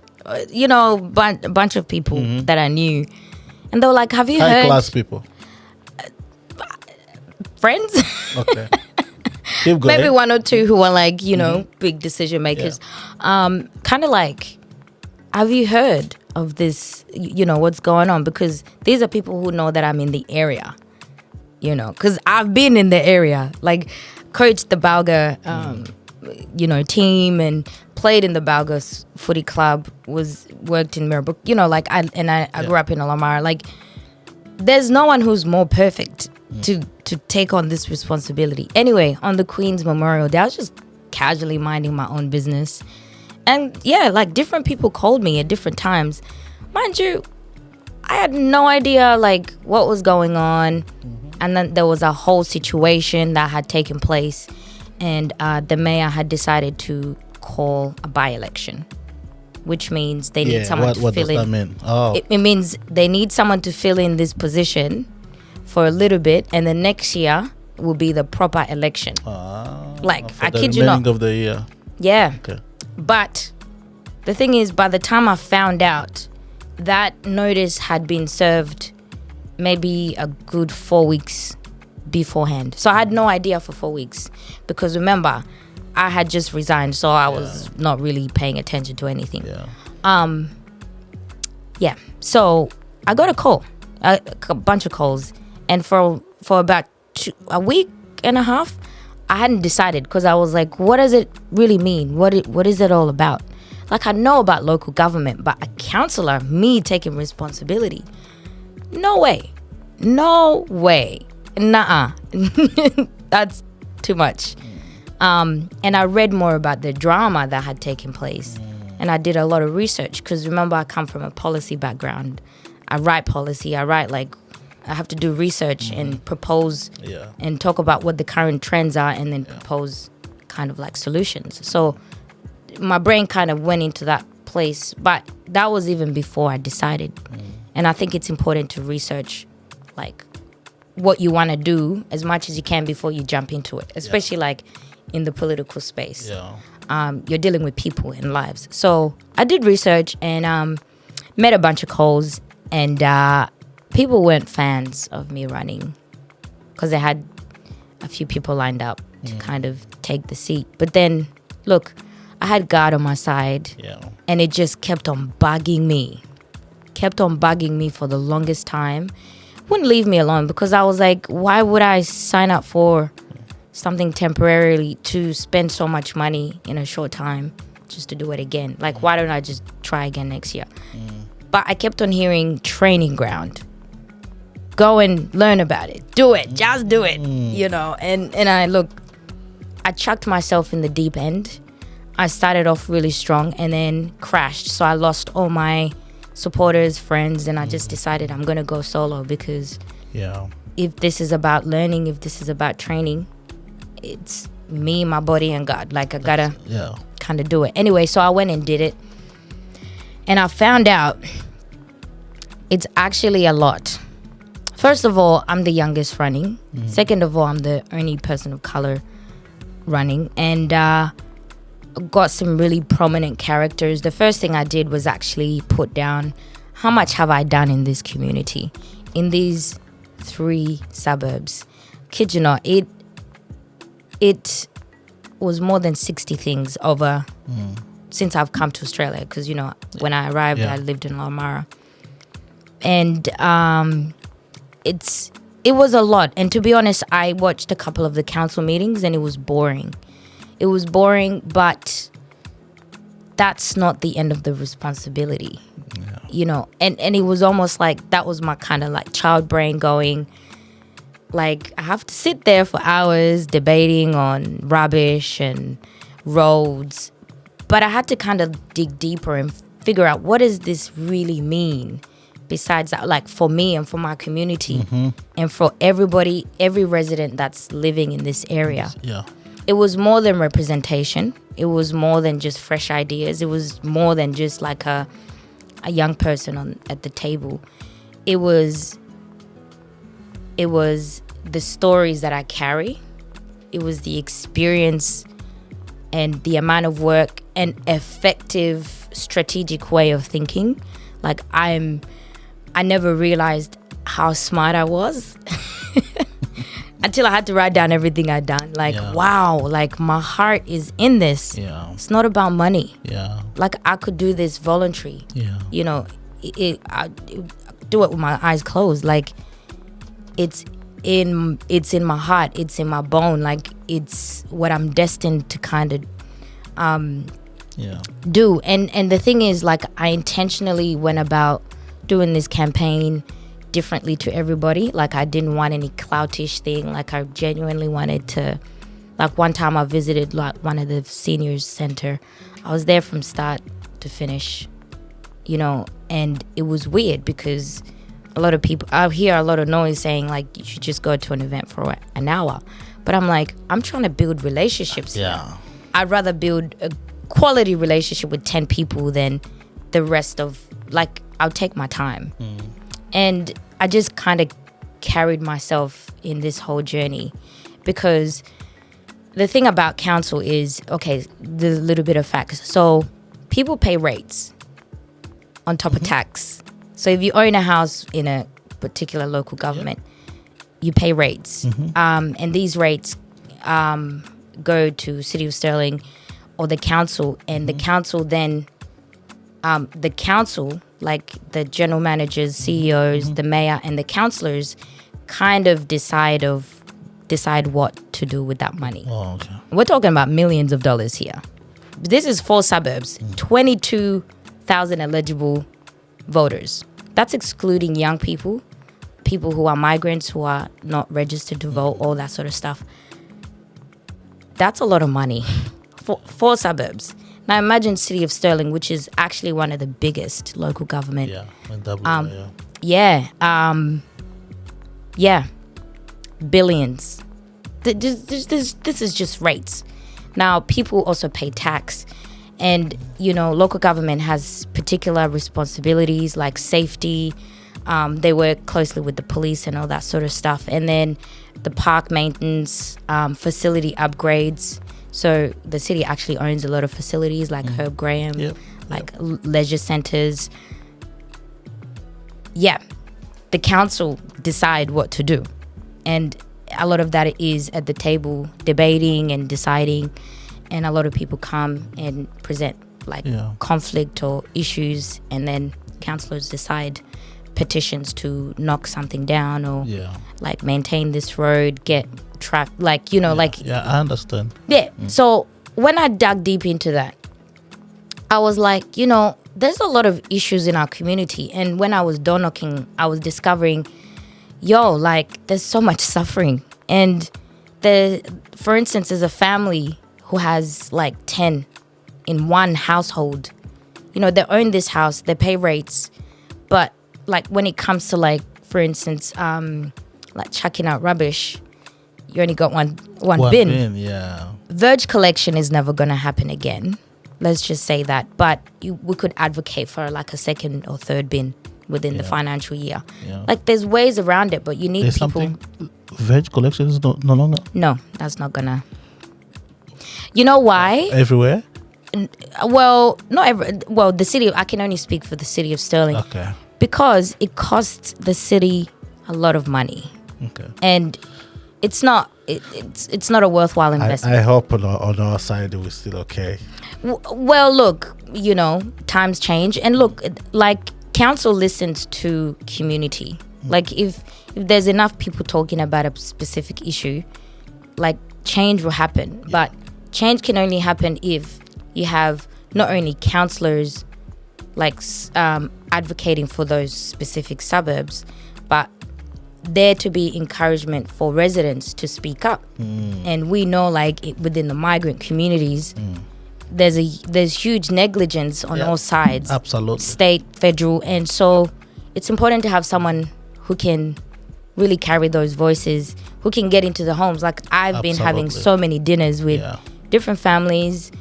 you know, a bunch of people that I knew. And they were like, have you High heard? class people. Friends? Okay. Keep going. Maybe 1 or 2 who are like, you know, big decision makers. Kind of like, have you heard of this, you know, what's going on? Because these are people who know that I'm in the area, you know, because I've been in the area, like coached the Balga, you know, team and played in the Balga footy club, worked in Mirabrook, you know, like I grew up in Bellamore. Like there's no one who's more perfect to take on this responsibility. Anyway, on the Queen's Memorial Day, I was just casually minding my own business. And yeah, like different people called me at different times. Mind you, I had no idea like what was going on. And then there was a whole situation that had taken place. And the mayor had decided to call a by-election, which means they need someone to fill in. What does that mean? Oh. It means they need someone to fill in this position for a little bit. And then next year will be the proper election. Like, I kid you not. Of the year. Yeah. Okay. But the thing is, by the time I found out, that notice had been served maybe a good 4 weeks beforehand. So I had no idea for 4 weeks. Because remember, I had just resigned, so I was not really paying attention to anything. Yeah. So I got a call, a bunch of calls, and for about a week and a half, I hadn't decided, because I was like, what does it really mean? What is it all about? Like, I know about local government, but a councillor, me taking responsibility, no way, nuh-uh. That's too much. And I read more about the drama that had taken place, and I did a lot of research, because remember, I come from a policy background. I write policy. I have to do research and propose and talk about what the current trends are, and then propose kind of like solutions. So my brain kind of went into that place, but that was even before I decided. And I think it's important to research like what you want to do as much as you can before you jump into it, especially like in the political space. You're dealing with people and lives. So I did research and met a bunch of calls, and people weren't fans of me running, because they had a few people lined up to kind of take the seat. But then, look, I had God on my side, and it just kept on bugging me for the longest time. Wouldn't leave me alone, because I was like, why would I sign up for something temporarily to spend so much money in a short time just to do it again? Like, why don't I just try again next year? But I kept on hearing training ground. Go and learn about it. Do it. Just do it. You know, and I chucked myself in the deep end. I started off really strong and then crashed. So I lost all my supporters, friends, and I just decided I'm going to go solo, because if this is about learning, if this is about training, it's me, my body, and God. Like, I got to kind of do it. Anyway, so I went and did it. And I found out it's actually a lot. First of all, I'm the youngest running. Second of all, I'm the only person of color running. And got some really prominent characters. The first thing I did was actually put down, how much have I done in this community, in these 3 suburbs? Kid you not, it was more than 60 things over since I've come to Australia, because, you know, when I arrived, I lived in Bellamore. And it was a lot. And to be honest, I watched a couple of the council meetings, and it was boring. It was boring, but that's not the end of the responsibility, you know. And it was almost like that was my kind of like child brain going, like, I have to sit there for hours debating on rubbish and roads. But I had to kind of dig deeper and figure out, what does this really mean? Besides that, like, for me and for my community and for everybody, every resident that's living in this area. It was more than representation. It was more than just fresh ideas. It was more than just like a young person at the table. It was the stories that I carry. It was the experience and the amount of work and effective strategic way of thinking. Like, I never realized how smart I was until I had to write down everything I'd done. Like, wow, like, my heart is in this. It's not about money. Like, I could do this voluntary. You know, I do it with my eyes closed. Like, it's in my heart. It's in my bone. Like, it's what I'm destined to kind of do. And the thing is, like, I intentionally went about doing this campaign differently to everybody. Like, I didn't want any cloutish thing. Like, I genuinely wanted to, like, one time I visited like one of the seniors center. I was there from start to finish, you know, and it was weird because a lot of people, I hear a lot of noise saying like, you should just go to an event for an hour. But I'm like, I'm trying to build relationships here. I'd rather build a quality relationship with 10 people than the rest of, like, I'll take my time. And I just kind of carried myself in this whole journey, because the thing about council is, okay, there's a little bit of facts. So people pay rates on top of tax. So if you own a house in a particular local government, you pay rates. And these rates go to City of Sterling or the council, and the council then, the council, like the general managers, CEOs, the mayor, and the councillors, kind of decide what to do with that money. Oh, okay. We're talking about millions of dollars here. This is 4 suburbs, 22,000 eligible voters. That's excluding young people who are migrants, who are not registered to vote, all that sort of stuff. That's a lot of money for 4 suburbs. Now imagine City of Sterling, which is actually one of the biggest local government. Yeah, and Yeah, billions. This is just rates. Now, people also pay tax. And, local government has particular responsibilities like safety. They work closely with the police and all that sort of stuff. And then the park maintenance, facility upgrades. So the city actually owns a lot of facilities like Herb Graham, leisure centers. Yeah, the council decide what to do. And a lot of that is at the table debating and deciding. And a lot of people come and present conflict or issues, and then councillors decide petitions to knock something down or maintain this road, get traffic, I understand. Yeah. So when I dug deep into that, I was like, there's a lot of issues in our community. And when I was door knocking, I was discovering, there's so much suffering. And for instance, there's a family who has 10 in one household. They own this house, they pay rates, but when it comes to for instance, chucking out rubbish, you only got one bin. Yeah. Verge collection is never going to happen again. Let's just say that. But we could advocate for a second or third bin within the financial year. Yeah. There's ways around it, but you need There's people. Veg collection is no longer. No, that's not gonna. You know why? Everywhere. Well, not every. Well, the city. I can only speak for the city of Sterling. Okay. Because it costs the city a lot of money. Okay. And it's not. It's not a worthwhile investment. I hope on our side we're still okay. Well, look, times change, and look, council listens to community. If there's enough people talking about a specific issue, change will happen. Yeah. But change can only happen if you have not only councillors advocating for those specific suburbs, but there to be encouragement for residents to speak up. And we know within the migrant communities, there's huge negligence on all sides. Absolutely. State, federal, and so it's important to have someone who can really carry those voices, who can get into the homes. I've been having so many dinners with different families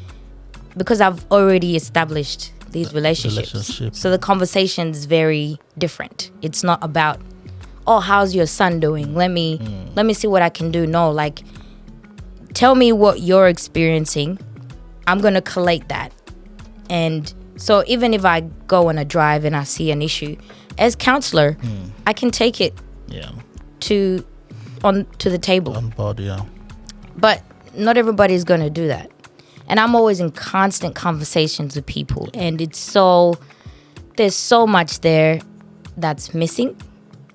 because I've already established these relationships. So the conversation's very different. It's not about, oh, how's your son doing? Let me see what I can do. No, tell me what you're experiencing. I'm going to collate that. And so even if I go on a drive and I see an issue, as councillor, I can take it to the table. On board, yeah. But not everybody's going to do that. And I'm always in constant conversations with people. And there's so much there that's missing,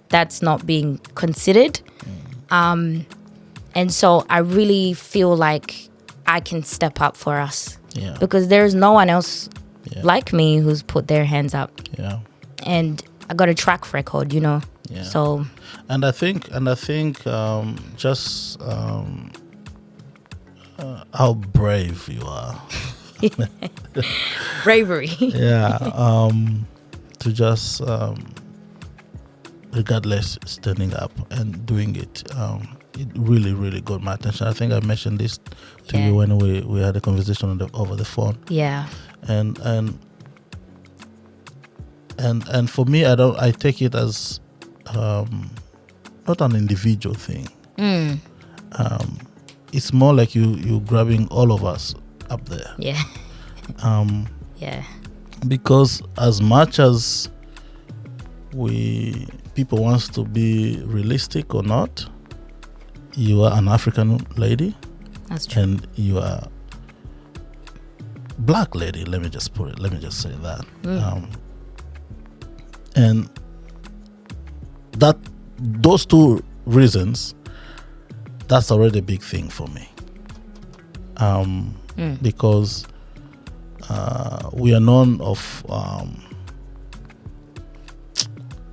that's not being considered. And so I really feel like I can step up for us. Yeah. Because there's no one else like me who's put their hands up. Yeah. And I got a track record, Yeah. So. And I think just how brave you are. Bravery. Yeah. To just regardless standing up and doing it. It really, really got my attention. I think I mentioned this to you when we had a conversation over the phone. Yeah. And for me, I take it as not an individual thing. It's more like you grabbing all of us up there. Yeah. Yeah. Because as much as people wants to be realistic or not, you are an African lady. That's true. and you are black lady. Let me just say that. And that those two reasons, that's already a big thing for me. Because we are known of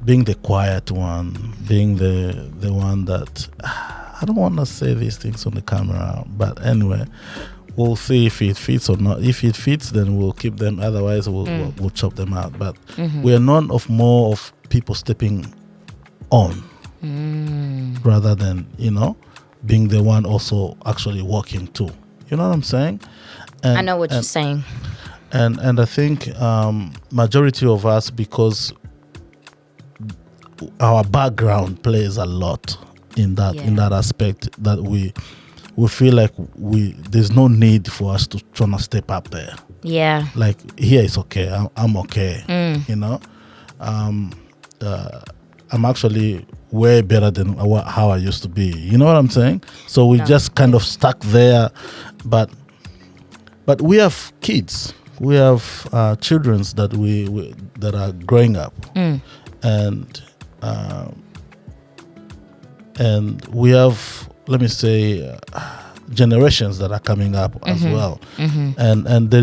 being the quiet one, being the one that I don't want to say these things on the camera, but anyway, we'll see if it fits or not. If it fits, then we'll keep them. Otherwise, we'll chop them out. But we are known of more of people stepping on rather than being the one also actually walking too. You know what I'm saying? And, I know what you're saying. And I think majority of us, because our background plays a lot in that aspect, that we feel like there's no need for us to try to step up there. Yeah. Like, here it's okay. I'm okay. I'm actually way better than how I used to be. You know what I'm saying? So we just kind of stuck there, but we have kids. We have children that that are growing up, and we have, let me say, generations that are coming up as well, and there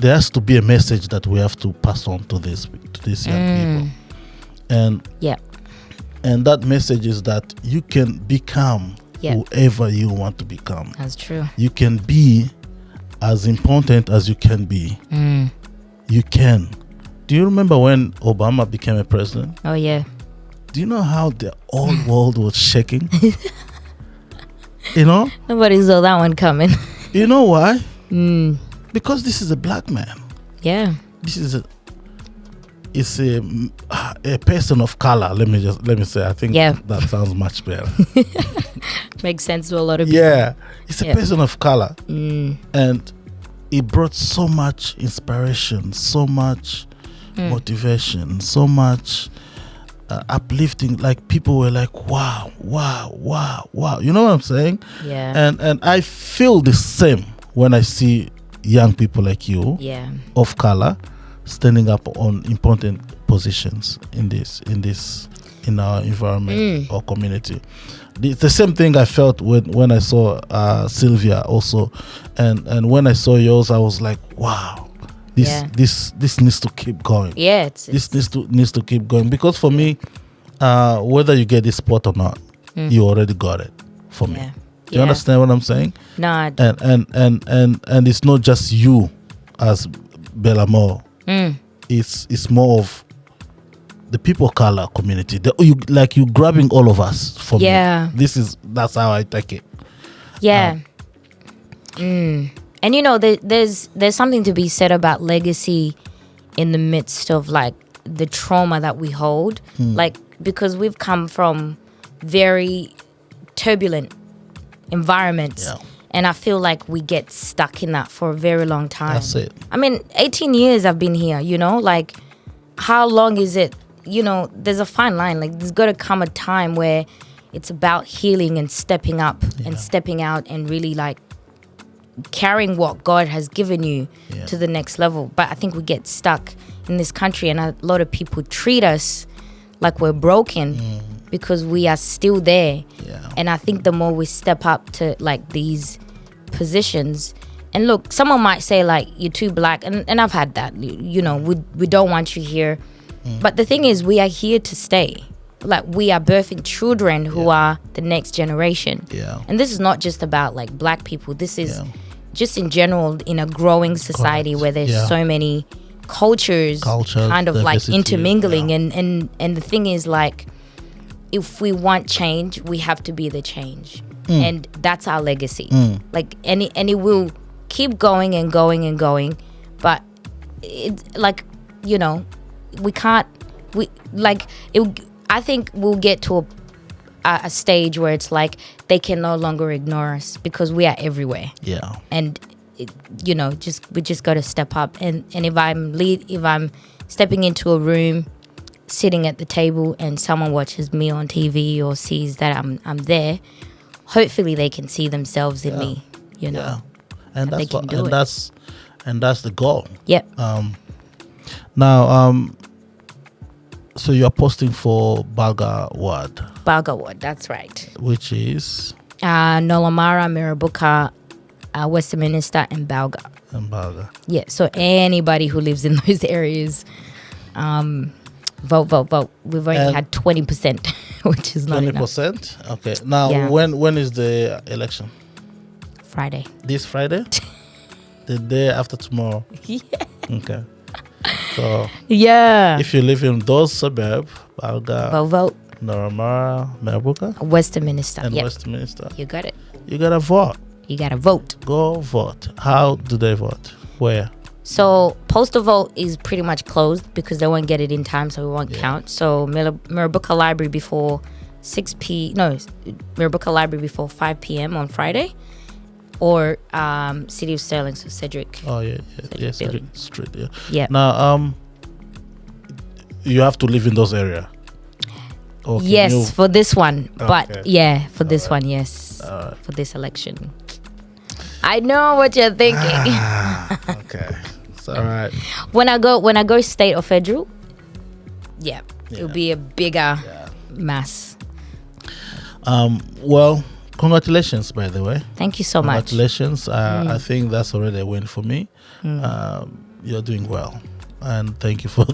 has to be a message that we have to pass on to these young people, and that message is that you can become whoever you want to become. That's true. You can be as important as you can be. You can. Do you remember when Obama became a president? Oh yeah. Do you know how the whole world was shaking? You know? Nobody saw that one coming. You know why? Because this is a black man. Yeah. This is a person of color. Let me say. I think that sounds much better. Makes sense to a lot of people. Yeah, it's a person of color, and it brought so much inspiration, so much motivation, so much uplifting. Like, people were like, wow. You know what I'm saying? Yeah. And I feel the same when I see young people like you, of color, standing up on important positions in our environment or community. The same thing I felt when I saw Sylvia also, and when I saw yours, I was like, wow. This needs to keep going. Yeah, this needs to keep going, because for me, whether you get this spot or not, you already got it. For me, do you understand what I'm saying? No. And it's not just you as Bellamore. It's more of the people of color community. You grabbing all of us. For me, that's how I take it. Yeah. And there's something to be said about legacy in the midst of like the trauma that we hold, like, because we've come from very turbulent environments, and I feel like we get stuck in that for a very long time. That's it. I mean, 18 years I've been here, like, how long is it? There's a fine line. Like, there's got to come a time where it's about healing and stepping up and stepping out and really like carrying what God has given you to the next level. But I think we get stuck in this country, and a lot of people treat us like we're broken because we are still there. And I think the more we step up to like these positions, and look, someone might say like, you're too black, and I've had that, we don't want you here. But the thing is, we are here to stay. Like, we are birthing children who are the next generation. And this is not just about like black people. This is just in general in a growing society where there's so many cultures kind of like intermingling. And the thing is, like, if we want change, we have to be the change. And that's our legacy. Like, and it will keep going and going and going. But it, like, we can't, I think we'll get to a stage where it's like they can no longer ignore us because we are everywhere. And we just got to step up. And if I'm stepping into a room, sitting at the table, and someone watches me on TV or sees that I'm there, hopefully they can see themselves in me, you know. Yeah. And That they that's what, can do it. and that's the goal. Yep. Now, so you're posting for Balga Ward, Balga Ward, that's right. which is Nolamara, Mirabuka, Westminster, and Balga. in Balga. Yeah, so anybody who lives in those areas, vote. We've only And- had 20%, which is not enough. 20%. Okay. Now, Yeah. when is the election? Friday. This Friday? The day after tomorrow. Yeah. Okay. So Yeah. if you live in those suburbs, Balga, Vote. Noramara, Merabuka, Westminster. and Yep. Westminster, You got it. you gotta vote. You got to vote. Go vote. How do they vote? Where? So postal vote is pretty much closed because they won't get it in time, so it won't count. So Mirabuka Library before 5 p.m. on Friday, or City of Sterling, so Cedric. Oh yeah, Cedric Building. Street. Yeah. Yeah. Now, you have to live in those area. Or can Yes, you- for this one. But Okay. yeah, for this one, yes. For this election. I know what you're thinking. Okay. It's all right. when I go state or federal, it'll be a bigger mass. Well, congratulations, by the way. Thank you so much. Congratulations. I think that's already a win for me. You're doing well. And thank you for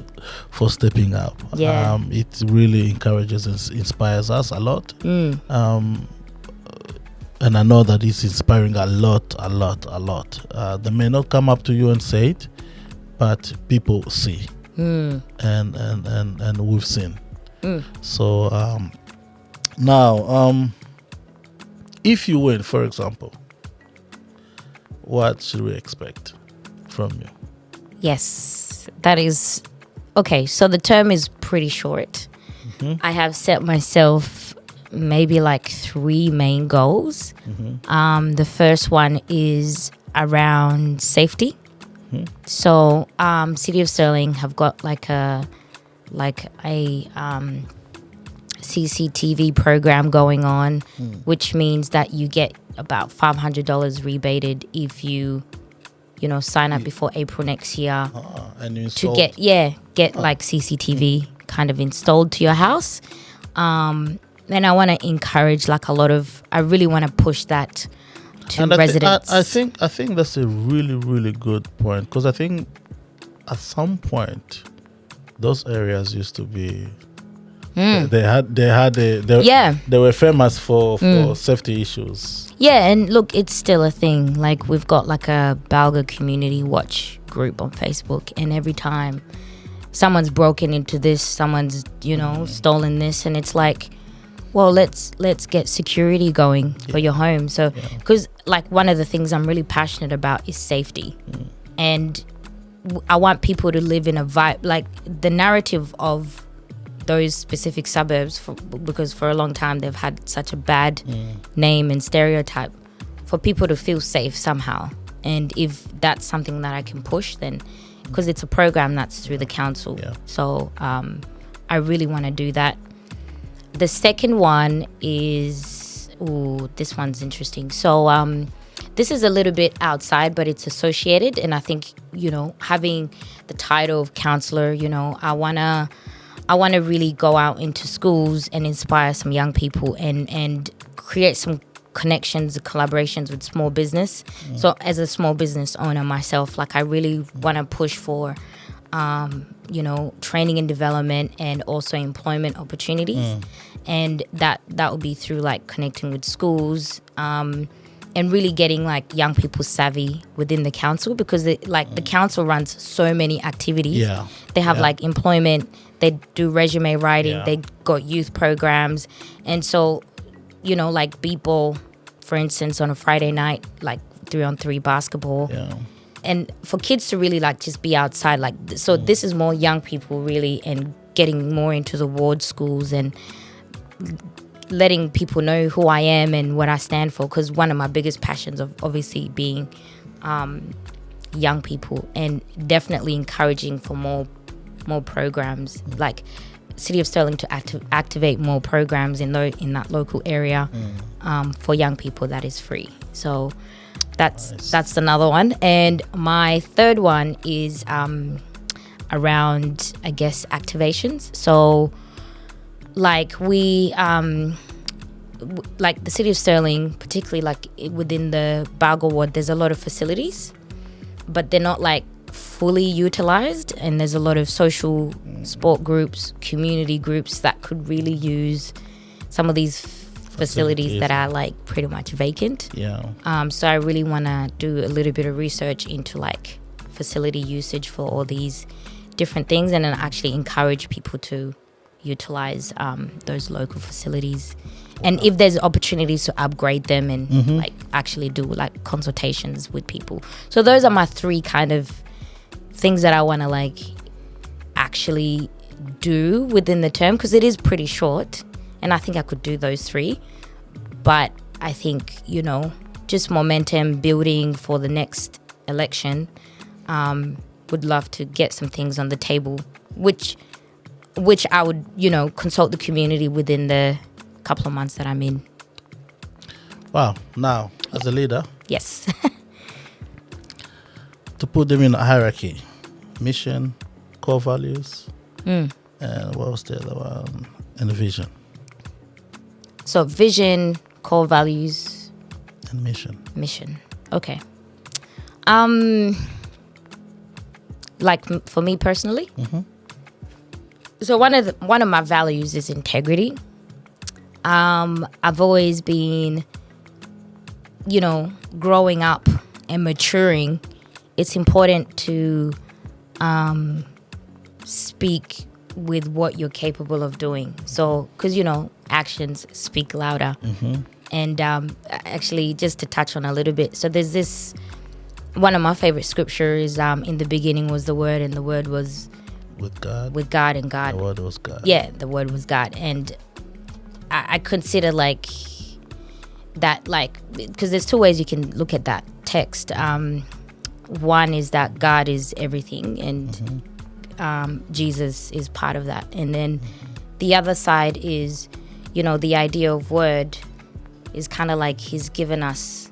stepping up. Yeah. It really encourages and inspires us a lot. And I know that it's inspiring a lot. They may not come up to you and say it, but people see. And we've seen. So now, if you win, for example, what should we expect from you? Yes, that is okay. So the term is pretty short. I have set myself maybe like 3 main goals. The first one is around safety. So City of Sterling have got like a CCTV program going on, which means that you get about $500 rebated if you sign up before April next year And you to installed- get like CCTV kind of installed to your house. And I want to encourage I really want to push that to And residents. I think that's a really, really good point, because I think at some point those areas used to be they were famous for safety issues. Yeah, and look, it's still a thing. Like, we've got like a Balga community watch group on Facebook, and every time someone's broken into this, someone's stolen this, and it's like, well, let's get security going for your home. So because like one of the things I'm really passionate about is safety, and I want people to live in a vibe, like the narrative of those specific suburbs, because for a long time they've had such a bad name and stereotype, for people to feel safe somehow. And if that's something that I can push, then because it's a program that's through the council, so I really want to do that. The second one is, this one's interesting. So this is a little bit outside, but it's associated, and I think having the title of councillor, I want to really go out into schools and inspire some young people and create some connections and collaborations with small business. So as a small business owner myself, I really want to push for, training and development and also employment opportunities. And that will be through connecting with schools, and really getting young people savvy within the council, because the council runs so many activities. They have employment, they do resume writing, they got youth programs, and so people, for instance, on a Friday night, 3-on-3 basketball, and for kids to really just be outside, so this is more young people really, and getting more into the ward schools and letting people know who I am and what I stand for, because one of my biggest passions of obviously being young people, and definitely encouraging for more programs, like City of Sterling to activate more programs in that local area, for young people that is free. So that's Nice. that's another one. And my third one is around, I guess, activations. So like like the city of Sterling, particularly like within the Bargo ward, there's a lot of facilities, but they're not like fully utilized, and there's a lot of social sport groups, community groups that could really use some of these facilities that are like pretty much vacant. Yeah. So I really want to do a little bit of research into like facility usage for all these different things, and then actually encourage people to utilize those local facilities. And if there's opportunities to upgrade them and like actually do like consultations with people. So those are my three kind of things that I want to like actually do within the term, because it is pretty short, and I think I could do those three. But I think, you know, just momentum building for the next election. Would love to get some things on the table, which I would, you know, consult the community within the couple of months that I'm in. Wow. Now, as a leader, Yes. to put them in a hierarchy: mission, core values, and what was the other one? And vision So vision, core values, and mission. mission. Okay. Like for me personally, so one of my values is integrity. I've always been, you know, growing up and maturing. It's important to speak with what you're capable of doing. So, because, you know, actions speak louder. And actually, just to touch on a little bit, so there's this. One of my favorite scriptures, in the beginning was the Word, and the Word was With God. with God, and God. The word was God. Yeah, the Word was God. And I consider like that, like, because there's two ways you can look at that text. One is that God is everything, and Jesus is part of that. And then the other side is, you know, the idea of word is kind of like He's given us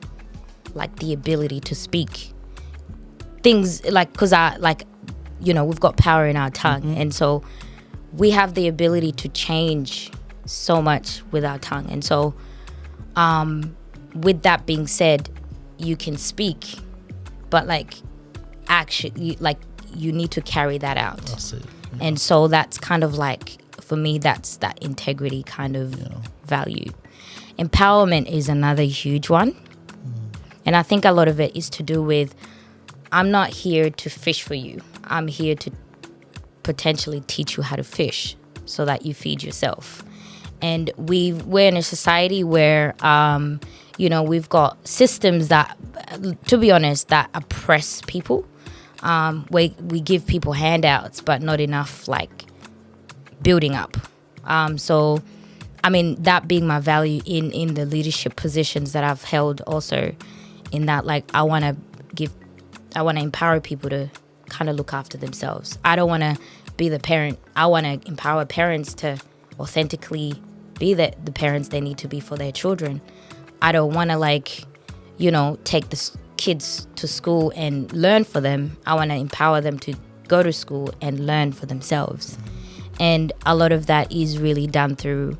like the ability to speak things, like, because you know, we've got power in our tongue, and so we have the ability to change so much with our tongue. And so with that being said, you can speak, but like actually, like, you need to carry that out. That's it. And so that's kind of like, for me, that's that integrity kind of value. Empowerment is another huge one. And I think a lot of it is to do with, I'm not here to fish for you. I'm here to potentially teach you how to fish so that you feed yourself. And we're in a society where, you know, we've got systems that, to be honest, that oppress people. We give people handouts, but not enough, like, building up. So, I mean, that being my value in the leadership positions that I've held also, in that, like, I want to empower people to kind of look after themselves. I don't want to be the parent. I want to empower parents to authentically be the parents they need to be for their children. I don't want to, like, you know, take the kids to school and learn for them. I want to empower them to go to school and learn for themselves. And a lot of that is really done through,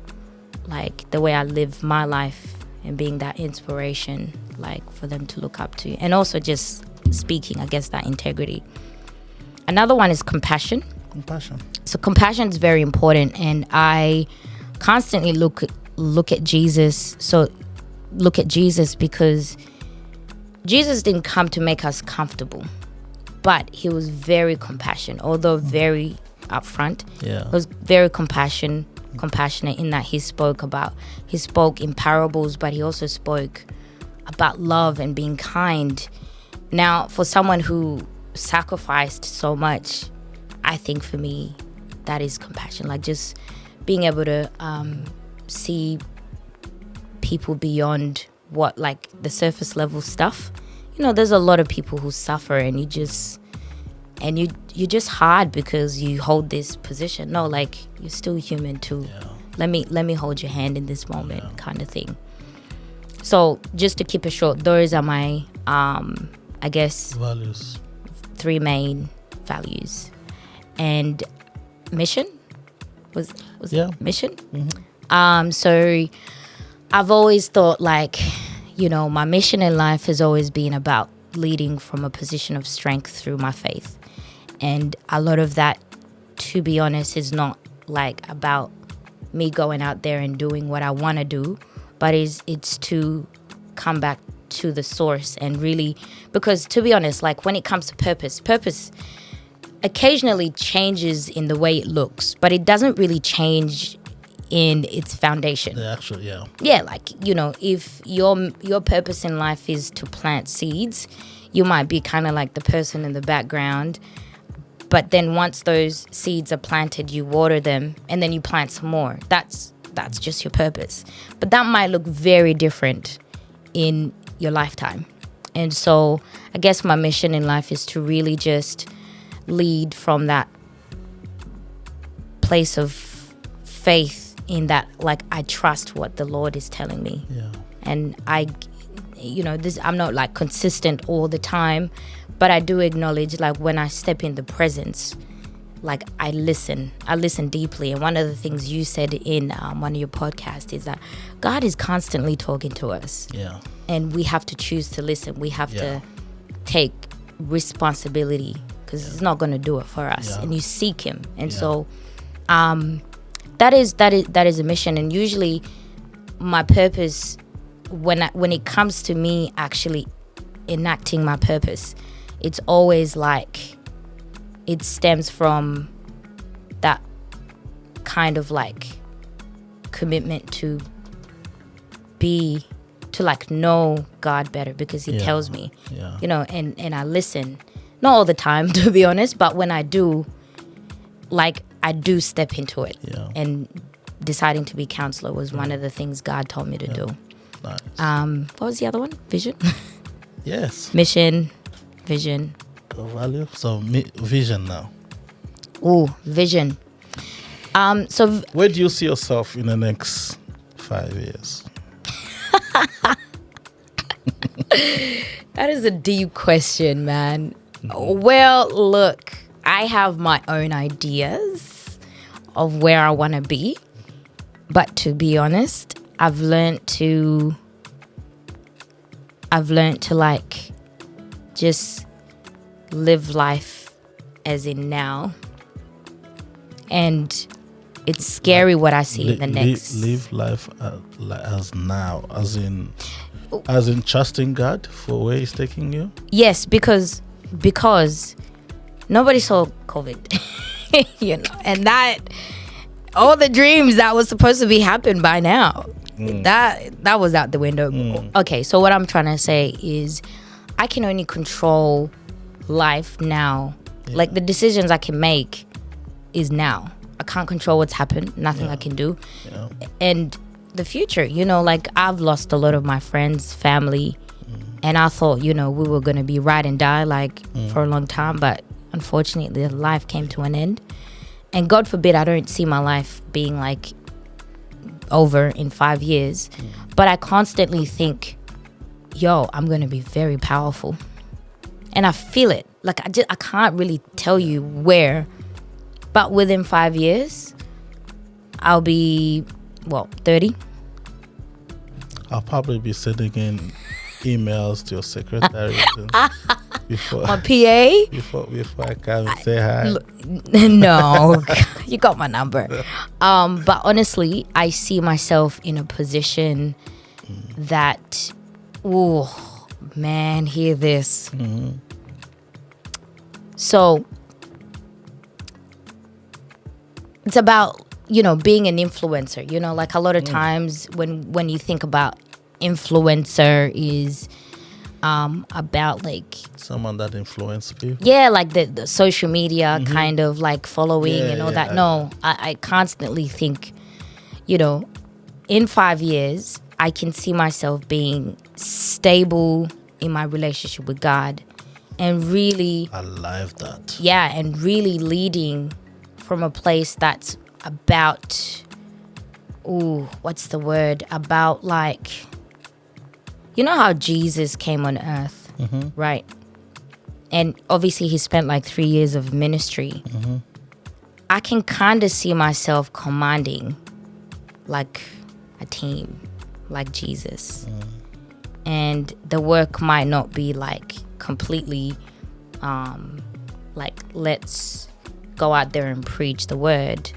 like, the way I live my life and being that inspiration, like, for them to look up to. And also just speaking, I guess, that integrity. Another one is compassion. Compassion. So compassion is very important, and I constantly look at Jesus. So look at Jesus, because Jesus didn't come to make us comfortable, but He was very compassionate, although very upfront. Yeah. He was very compassionate in that He spoke in parables, but He also spoke about love and being kind. Now, for someone who sacrificed so much, I think for me, that is compassion. Like, just being able to see people beyond what, like, the surface level stuff. You know, there's a lot of people who suffer, and you're just hard because you hold this position. No, like, you're still human too. Yeah. Let me hold your hand in this moment, kind of thing. So just to keep it short, those are my, I guess, Values. 3 main values. And mission was Yeah. mission. So I've always thought like, my mission in life has always been about leading from a position of strength through my faith. And a lot of that, to be honest, is not like about me going out there and doing what I want to do, but it's to come back to the source and really, because to be honest, like when it comes to purpose occasionally changes in the way it looks, but it doesn't really change in its foundation. The actual, yeah. Yeah, like, if your purpose in life is to plant seeds, you might be kind of like the person in the background. But then once those seeds are planted, you water them and then you plant some more. That's just your purpose. But that might look very different in your lifetime. And so I guess my mission in life is to really just lead from that place of faith in that, like, I trust what the Lord is telling me. Yeah. And I'm not like consistent all the time, but I do acknowledge, like, when I step in the presence, like, I listen deeply. And one of the things you said in one of your podcasts is that God is constantly talking to us. Yeah. And we have to choose to listen. We have to take responsibility, because He's not going to do it for us. Yeah. And you seek Him. And so that is a mission. And usually my purpose, when it comes to me actually enacting my purpose, it's always like it stems from that kind of like commitment to like know God better, because He tells me, and I listen, not all the time to be honest, but when I do, like, I do step into it. Yeah. And deciding to be counselor was one of the things God told me to do. Nice. What was the other one? Vision? Yes. Mission, vision. Value. So vision now. Ooh, vision. So Where do you see yourself in the next 5 years? that is a deep question, man. Well, look, I have my own ideas of where I want to be. But to be honest, I've learned to like just live life as in now. And it's scary what I see in the next. Live life as now, as in trusting God for where He's taking you. Yes, because nobody saw COVID, and that all the dreams that was supposed to be happened by now, that was out the window. Okay, so what I'm trying to say is, I can only control life now. Yeah. Like, the decisions I can make is now. I can't control what's happened. Nothing I can do. Yeah. And the future, like, I've lost a lot of my friends, family, and I thought, we were going to be ride and die, like, for a long time. But unfortunately, life came to an end. And God forbid I don't see my life being, like, over in 5 years. But I constantly think, I'm going to be very powerful. And I feel it. Like, I can't really tell you where. But within 5 years, I'll be, 30. I'll probably be sending in emails to your secretary before my PA. Before I come and say hi. No, you got my number. But honestly, I see myself in a position that, oh man, hear this. So it's about, being an influencer, like a lot of times when you think about influencer is about like someone that influenced people. Yeah, like the social media kind of like following and all that. No, I constantly think, in 5 years, I can see myself being stable in my relationship with God and really... I love that. Yeah, and really leading from a place that's about... what's the word? About like... you know how Jesus came on earth, right? And obviously he spent like 3 years of ministry. I can kind of see myself commanding like a team, like Jesus. And the work might not be like completely like let's go out there and preach the word,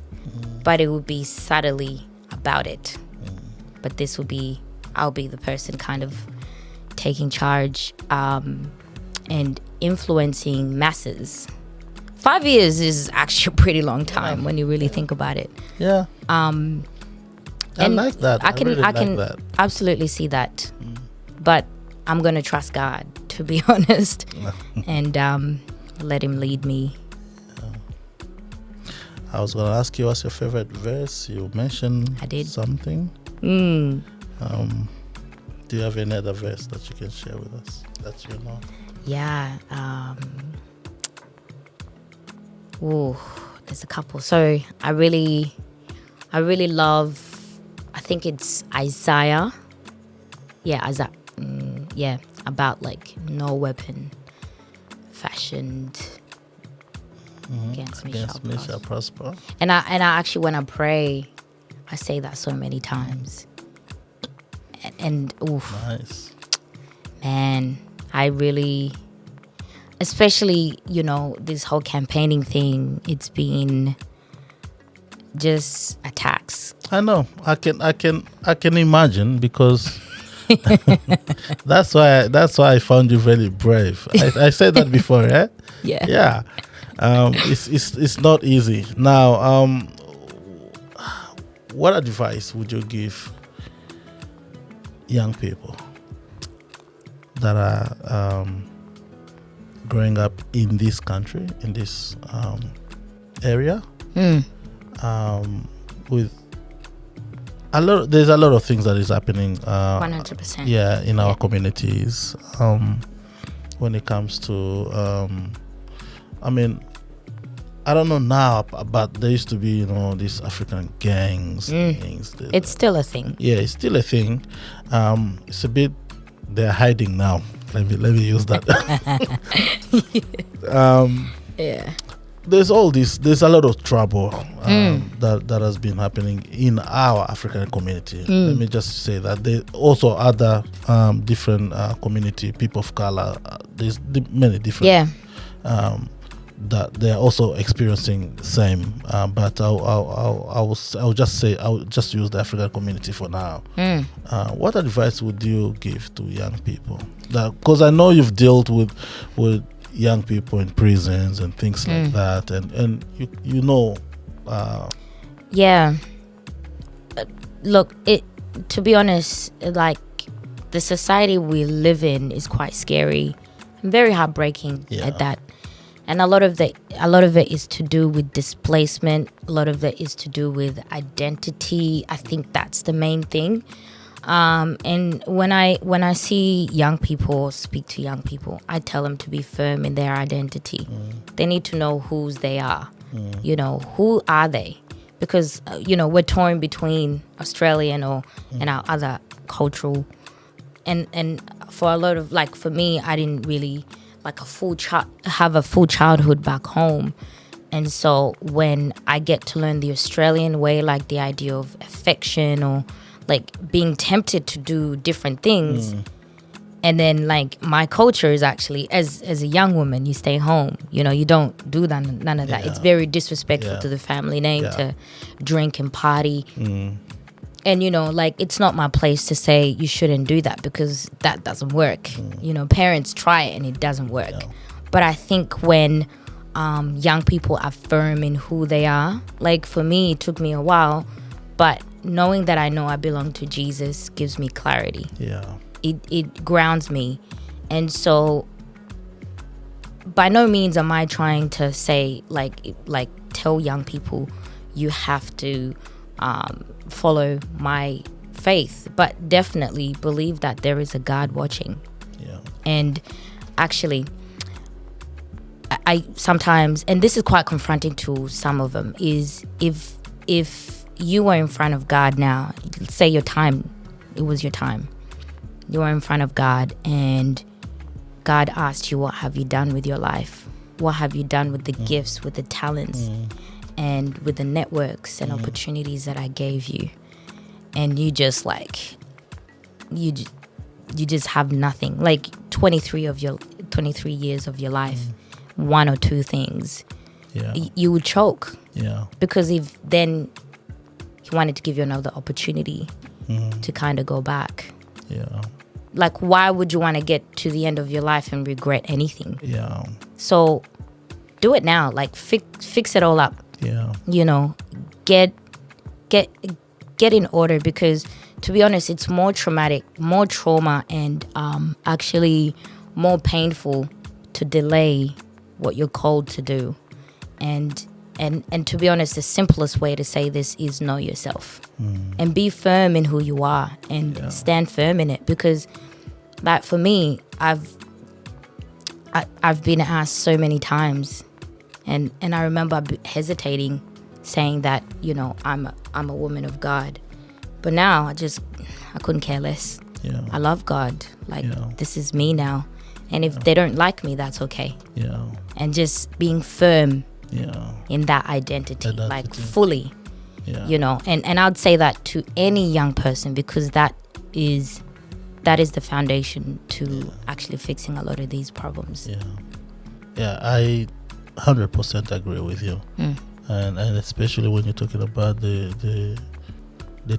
but it would be subtly about it. But this will be, I'll be the person kind of taking charge and influencing masses. 5 years is actually a pretty long time when you really think about it. Yeah. I like that. I really like that. Absolutely see that. But I'm going to trust God, to be honest, and let him lead me. I was going to ask you, what's your favorite verse? You mentioned I did. something. Do you have any other verse that you can share with us that you know? Yeah. There's a couple. So I really love, I think it's Isaiah. Yeah, Isaiah. Yeah, about like no weapon fashioned against me shall prosper. And I actually, when I pray, I say that so many times. And Nice. man, I really, especially, you know, this whole campaigning thing, it's been just attacks. I know. I can imagine, because that's why I found you very brave. I said that before, eh? Yeah. Yeah. It's not easy. Now, what advice would you give young people that are growing up in this country, in this area, with there's a lot of things that is happening 100%. yeah, in our communities, when it comes to I mean, I don't know now, but there used to be, you know, these African gangs things. It's still a thing. Yeah, it's still a thing. It's a bit, they're hiding now. Let me use that. Yeah. There's a lot of trouble that has been happening in our African community. Let me just say that there also other different community, people of color. There's many different that they're also experiencing the same. But I'll just use the African community for now. What advice would you give to young people? Because I know you've dealt with young people in prisons and things like that, and you know. Yeah. Look, to be honest, like the society we live in is quite scary, very heartbreaking at that. And a lot of it is to do with displacement. A lot of it is to do with identity. I think that's the main thing. And when I see young people, speak to young people, I tell them to be firm in their identity. They need to know whose they are. You know, who are they? Because you know, we're torn between Australian and our other cultural. And for a lot of, like, for me, I didn't really like have a full childhood back home. And so when I get to learn the Australian way, like the idea of affection or like being tempted to do different things, and then like my culture is actually, as a young woman, you stay home, you know, you don't do none of that. It's very disrespectful to the family name to drink and party. And, you know, like, it's not my place to say you shouldn't do that, because that doesn't work. You know, parents try it and it doesn't work. But I think when young people are firm in who they are, like for me, it took me a while, but knowing that I know I belong to Jesus gives me clarity. Yeah. It grounds me. And so by no means am I trying to say, like tell young people you have to follow my faith, but definitely believe that there is a God watching. Yeah. And actually, I sometimes, and this is quite confronting to some of them, is if you were in front of God now, say it was your time, you were in front of God and God asked you, what have you done with your life? What have you done with the gifts, with the talents, and with the networks and opportunities that I gave you? And you just like, you just have nothing. Like 23 years of your life, one or two things, you would choke. Yeah. Because if then he wanted to give you another opportunity to kind of go back. Yeah. Like, why would you want to get to the end of your life and regret anything? Yeah. So do it now. Like, fix it all up. Yeah. You know, get in order, because to be honest, it's more traumatic, more trauma, and actually more painful to delay what you're called to do. And to be honest, the simplest way to say this is know yourself and be firm in who you are and stand firm in it. Because, like, for me, I've been asked so many times, and I remember hesitating, saying that, you know, I'm a woman of God, but now I couldn't care less. Yeah. I love God. Like, this is me now, and if they don't like me, that's okay. Yeah. And just being firm in that identity, like fully, you know. And I'd say that to any young person, because that is the foundation to actually fixing a lot of these problems. Yeah, I 100% agree with you. And especially when you're talking about the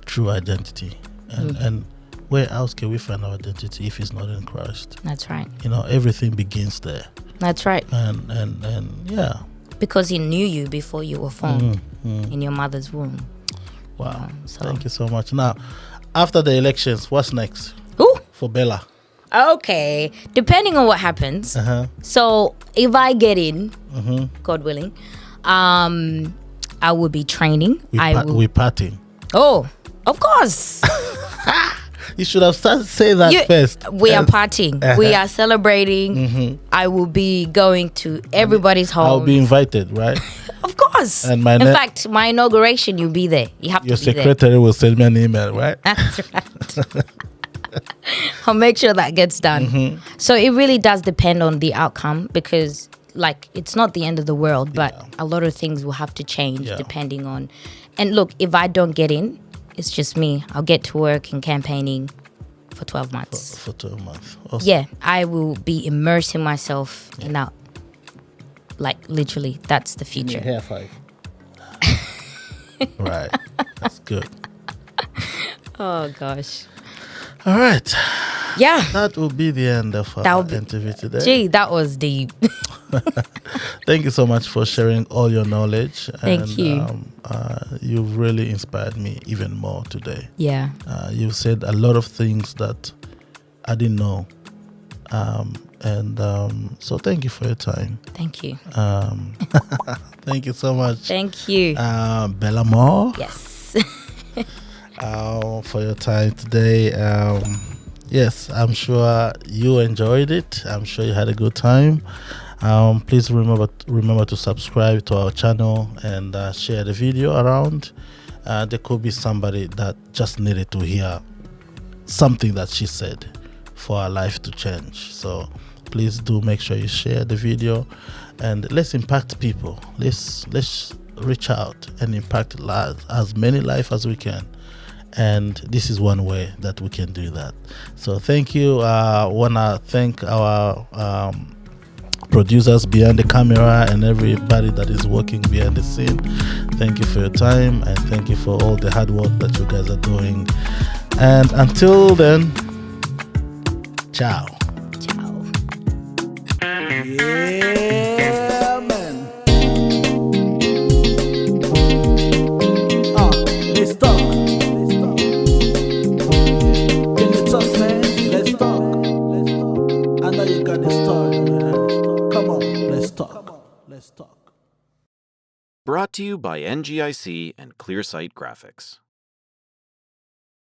true identity, and where else can we find our identity if it's not in Christ? That's right. You know, everything begins there. That's right. And yeah. Because he knew you before you were formed in your mother's womb. Wow. So. Thank you so much. Now, after the elections, what's next? Ooh. For Bella? Okay. Depending on what happens. So if I get in, God willing, I will be training. We partying. Oh, of course. You should have said that first. We are partying. We are celebrating. I will be going to everybody's home. I'll be invited, right? Of course. And in fact, my inauguration, you'll be there. You have your to be there. Your secretary will send me an email, right? That's right. I'll make sure that gets done. So it really does depend on the outcome, because, like, it's not the end of the world, but a lot of things will have to change depending on. And look, if I don't get in, it's just me. I'll get to work in campaigning for 12 months. For 12 months. Awesome. Yeah, I will be immersing myself in that. Like, literally, that's the future. Hair five. Right. That's good. Oh, gosh. All right. Yeah. That will be the end of our interview today. Gee, that was deep. Thank you so much for sharing all your knowledge. Thank you. You've really inspired me even more today. Yeah. You've said a lot of things that I didn't know. So thank you for your time. Thank you. Thank you so much. Thank you. Bellamore. Yes. For your time today. Yes, I'm sure you enjoyed it. I'm sure you had a good time. Please remember to subscribe to our channel and share the video around. There could be somebody that just needed to hear something that she said for our life to change. So please do make sure you share the video, and let's impact people. Let's reach out and impact as many lives as we can. And this is one way that we can do that. So thank you. I want to thank our producers behind the camera and everybody that is working behind the scene. Thank you for your time, and thank you for all the hard work that you guys are doing. And until then, ciao. Ciao. Yeah, man. Let's talk. Can you talk, man? Let's talk. I know you got the story, man. Come on, let's talk. Brought to you by NGIC and ClearSight Graphics.